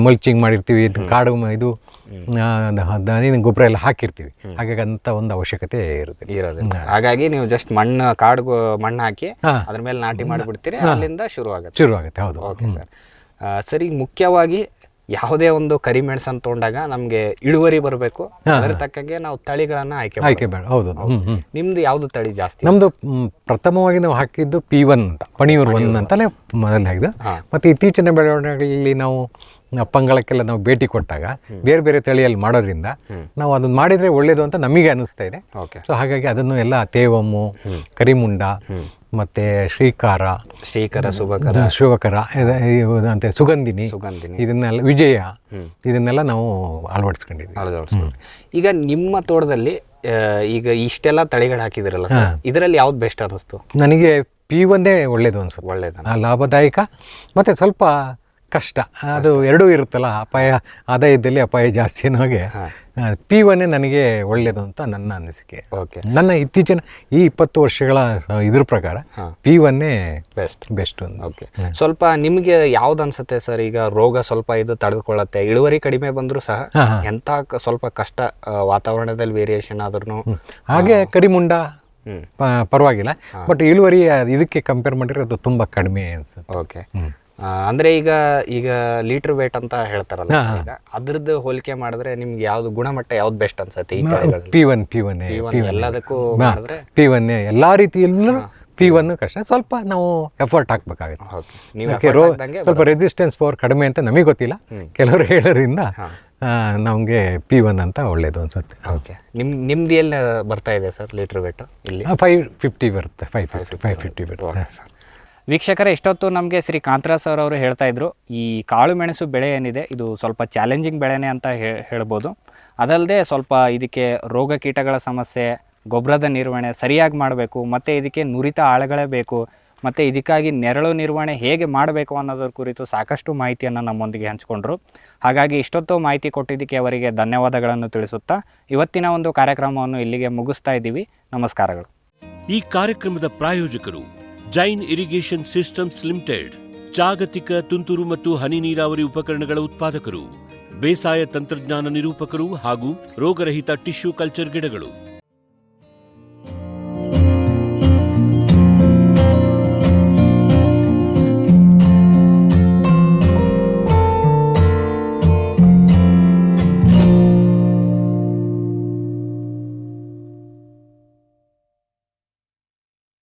ಮಲ್ಚಿಂಗ್ ಮಾಡಿರ್ತೀವಿ, ಕಾಡು ಇದು ದನಿನ ಗೊಬ್ಬರ ಎಲ್ಲ ಹಾಕಿರ್ತೀವಿ. ಹಾಗಾಗಿ ಅಂತ ಒಂದು ಅವಶ್ಯಕತೆ ಇರೋದಿಲ್ಲ. ಹಾಗಾಗಿ ನೀವು ಜಸ್ಟ್ ಕಾಡು ಮಣ್ಣು ಹಾಕಿ ಅದ್ರ ಮೇಲೆ ನಾಟಿ ಮಾಡಿಬಿಡ್ತೀರಿ, ಅಲ್ಲಿಂದ ಶುರು ಆಗುತ್ತೆ. ಹೌದು. Okay sir. ಸರಿ, ಮುಖ್ಯವಾಗಿ ಯಾವುದೇ ಒಂದು ಕರಿಮೆಣಸು ಅಂತ ತೊಗೊಂಡಾಗ ನಮಗೆ ಇಳುವರಿ ಬರಬೇಕು, ಅದರ ತಕ್ಕಂಗೆ ನಾವು ತಳಿಗಳನ್ನ ಆಯ್ಕೆ ಬೇಡ. ಹೌದು. ನಿಮ್ದು ಯಾವ್ದು ತಳಿ ಜಾಸ್ತಿ? ನಮ್ದು ಪ್ರಥಮವಾಗಿ ನಾವು ಹಾಕಿದ್ದು P1 ಅಂತ, ಪಣಿಯೂರು 1 ಅಂತಲೇ ಮೊದಲು ಹಾಕಿದ್ದು. ಮತ್ತು ಇತ್ತೀಚಿನ ಬೆಳವಣಿಗೆಯಲ್ಲಿ ನಾವು ಪಂಗಳಕ್ಕೆಲ್ಲ ನಾವು ಭೇಟಿ ಕೊಟ್ಟಾಗ ಬೇರೆ ಬೇರೆ ತಳಿಯಲ್ಲಿ ಮಾಡೋದ್ರಿಂದ ನಾವು ಅದನ್ನು ಮಾಡಿದರೆ ಒಳ್ಳೇದು ಅಂತ ನಮಗೆ ಅನಿಸ್ತಾ ಇದೆ. ಸೊ ಹಾಗಾಗಿ ಅದನ್ನು ಎಲ್ಲ ತೇವಮ್ಮು, ಕರಿಮುಂಡ, ಮತ್ತೆ ಶ್ರೀಕಾರ, ಶುಭಕರ ಅಂತ ಸುಗಂಧಿನಿ, ಇದನ್ನೆಲ್ಲ ವಿಜಯ, ಇದನ್ನೆಲ್ಲ ನಾವು ಅಳವಡಿಸ್ಕೊಂಡಿದ್ದೀವಿ. ಈಗ ನಿಮ್ಮ ತೋಟದಲ್ಲಿ ಈಗ ಇಷ್ಟೆಲ್ಲ ತಳಿಗಳು ಹಾಕಿದಿರಲ್ಲ, ಇದರಲ್ಲಿ ಯಾವ್ದು ಬೆಸ್ಟ್ ಅನ್ನಿಸ್ತು? ನನಗೆ P1 ಒಳ್ಳೇದು ಅನ್ಸುತ್ತೆ. ಒಳ್ಳೇದು, ಲಾಭದಾಯಕ, ಮತ್ತೆ ಸ್ವಲ್ಪ ಕಷ್ಟ, ಅದು ಎರಡೂ ಇರುತ್ತಲ್ಲ, ಆದಾಯದಲ್ಲಿ ಅಪಾಯ ಜಾಸ್ತಿ ಅನ್ನೋ ಹಾಗೆ P1 ನನಗೆ ಒಳ್ಳೇದು ಅಂತ ನನ್ನ ಅನಿಸಿಕೆ. ನನ್ನ ಇತ್ತೀಚಿನ ಈ 20 ವರ್ಷಗಳ ಇದ್ರ ಪ್ರಕಾರ P1 ಬೆಸ್ಟ್. ಓಕೆ. ಸ್ವಲ್ಪ ನಿಮಗೆ ಯಾವ್ದು ಅನ್ಸುತ್ತೆ ಸರ್? ಈಗ ರೋಗ ಸ್ವಲ್ಪ ಇದು ತಡೆದುಕೊಳ್ಳುತ್ತೆ, ಇಳುವರಿ ಕಡಿಮೆ ಬಂದರೂ ಸಹ ಎಂತ ಸ್ವಲ್ಪ ಕಷ್ಟ ವಾತಾವರಣದಲ್ಲಿ ವೇರಿಯೇಷನ್ ಆದ್ರೂ ಹಾಗೆ ಕರಿಮುಂಡ ಪರವಾಗಿಲ್ಲ, ಬಟ್ ಇಳುವರಿ ಇದಕ್ಕೆ ಕಂಪೇರ್ ಮಾಡಿದ್ರೆ ಅದು ತುಂಬ ಕಡಿಮೆ ಅನ್ಸುತ್ತೆ. ಓಕೆ. ಅಂದ್ರೆ ಈಗ ಲೀಟರ್ ವೇಟ್ ಅಂತ ಹೇಳ್ತಾರಲ್ಲ, ಈಗ ಅದ್ರದ್ದು ಹೋಲಿಕೆ ಮಾಡಿದ್ರೆ ನಿಮ್ಗೆ ಯಾವ್ದು ಗುಣಮಟ್ಟ ಯಾವ್ದು ಬೆಸ್ಟ್ ಅನ್ಸುತ್ತೆ? P1 ಎಲ್ಲದಕ್ಕೂ ಮಾಡಿದ್ರೆ P1 ಎಲ್ಲಾ ರೀತಿಯಲ್ಲೂ P1 ಕಷ್ಟ, ಸ್ವಲ್ಪ ನಾವು ಎಫರ್ಟ್ ಹಾಕ್ಬೇಕಾಗುತ್ತೆ. ಸ್ವಲ್ಪ ರೆಸಿಸ್ಟೆನ್ಸ್ ಪವರ್ ಕಡಿಮೆ ಅಂತ ನಮಗೆ ಗೊತ್ತಿಲ್ಲ, ಕೆಲವರು ಹೇಳೋದ್ರಿಂದ ನಮಗೆ P1 ಅಂತ ಒಳ್ಳೇದು ಅನ್ಸುತ್ತೆ. ಓಕೆ. ನಿಮ್ದು ಎಲ್ಲ ಬರ್ತಾ ಇದೆ ಸರ್ ಲೀಟರ್ ವೇಟ್? ಇಲ್ಲಿ 550 ಬರುತ್ತೆ. 550 ಬರುತ್ತೆ ಸರ್. ವೀಕ್ಷಕರೇ, ಇಷ್ಟೊತ್ತು ನಮಗೆ ಶ್ರೀ ಕಾಂತರಾಜ್ ಸರ್ ಅವರು ಹೇಳ್ತಾ ಇದ್ರು, ಈ ಕಾಳು ಮೆಣಸು ಬೆಳೆ ಏನಿದೆ ಇದು ಸ್ವಲ್ಪ ಚಾಲೆಂಜಿಂಗ್ ಬೆಳೆನೇ ಅಂತ ಹೇಳ್ಬೋದು. ಅದಲ್ಲದೆ ಸ್ವಲ್ಪ ಇದಕ್ಕೆ ರೋಗ ಕೀಟಗಳ ಸಮಸ್ಯೆ, ಗೊಬ್ಬರದ ನಿರ್ವಹಣೆ ಸರಿಯಾಗಿ ಮಾಡಬೇಕು, ಮತ್ತು ಇದಕ್ಕೆ ನುರಿತ ಆಳುಗಳೇ ಬೇಕು, ಮತ್ತು ಇದಕ್ಕಾಗಿ ನೆರಳು ನಿರ್ವಹಣೆ ಹೇಗೆ ಮಾಡಬೇಕು ಅನ್ನೋದ್ರ ಕುರಿತು ಸಾಕಷ್ಟು ಮಾಹಿತಿಯನ್ನು ನಮ್ಮೊಂದಿಗೆ ಹಂಚಿಕೊಂಡ್ರು. ಹಾಗಾಗಿ ಇಷ್ಟೊತ್ತು ಮಾಹಿತಿ ಕೊಟ್ಟಿದ್ದಕ್ಕೆ ಅವರಿಗೆ ಧನ್ಯವಾದಗಳನ್ನು ತಿಳಿಸುತ್ತಾ ಇವತ್ತಿನ ಒಂದು ಕಾರ್ಯಕ್ರಮವನ್ನು ಇಲ್ಲಿಗೆ ಮುಗಿಸ್ತಾ ಇದ್ದೀವಿ. ನಮಸ್ಕಾರಗಳು. ಈ ಕಾರ್ಯಕ್ರಮದ ಪ್ರಾಯೋಜಕರು ಜೈನ್ ಇರಿಗೇಷನ್ ಸಿಸ್ಟಮ್ಸ್ ಲಿಮಿಟೆಡ್, ಜಾಗತಿಕ ತುಂತುರು ಮತ್ತು ಹನಿ ನೀರಾವರಿ ಉಪಕರಣಗಳ ಉತ್ಪಾದಕರು, ಬೇಸಾಯ ತಂತ್ರಜ್ಞಾನ ನಿರೂಪಕರು ಹಾಗೂ ರೋಗರಹಿತ ಟಿಶ್ಯೂ ಕಲ್ಚರ್ ಗಿಡಗಳು.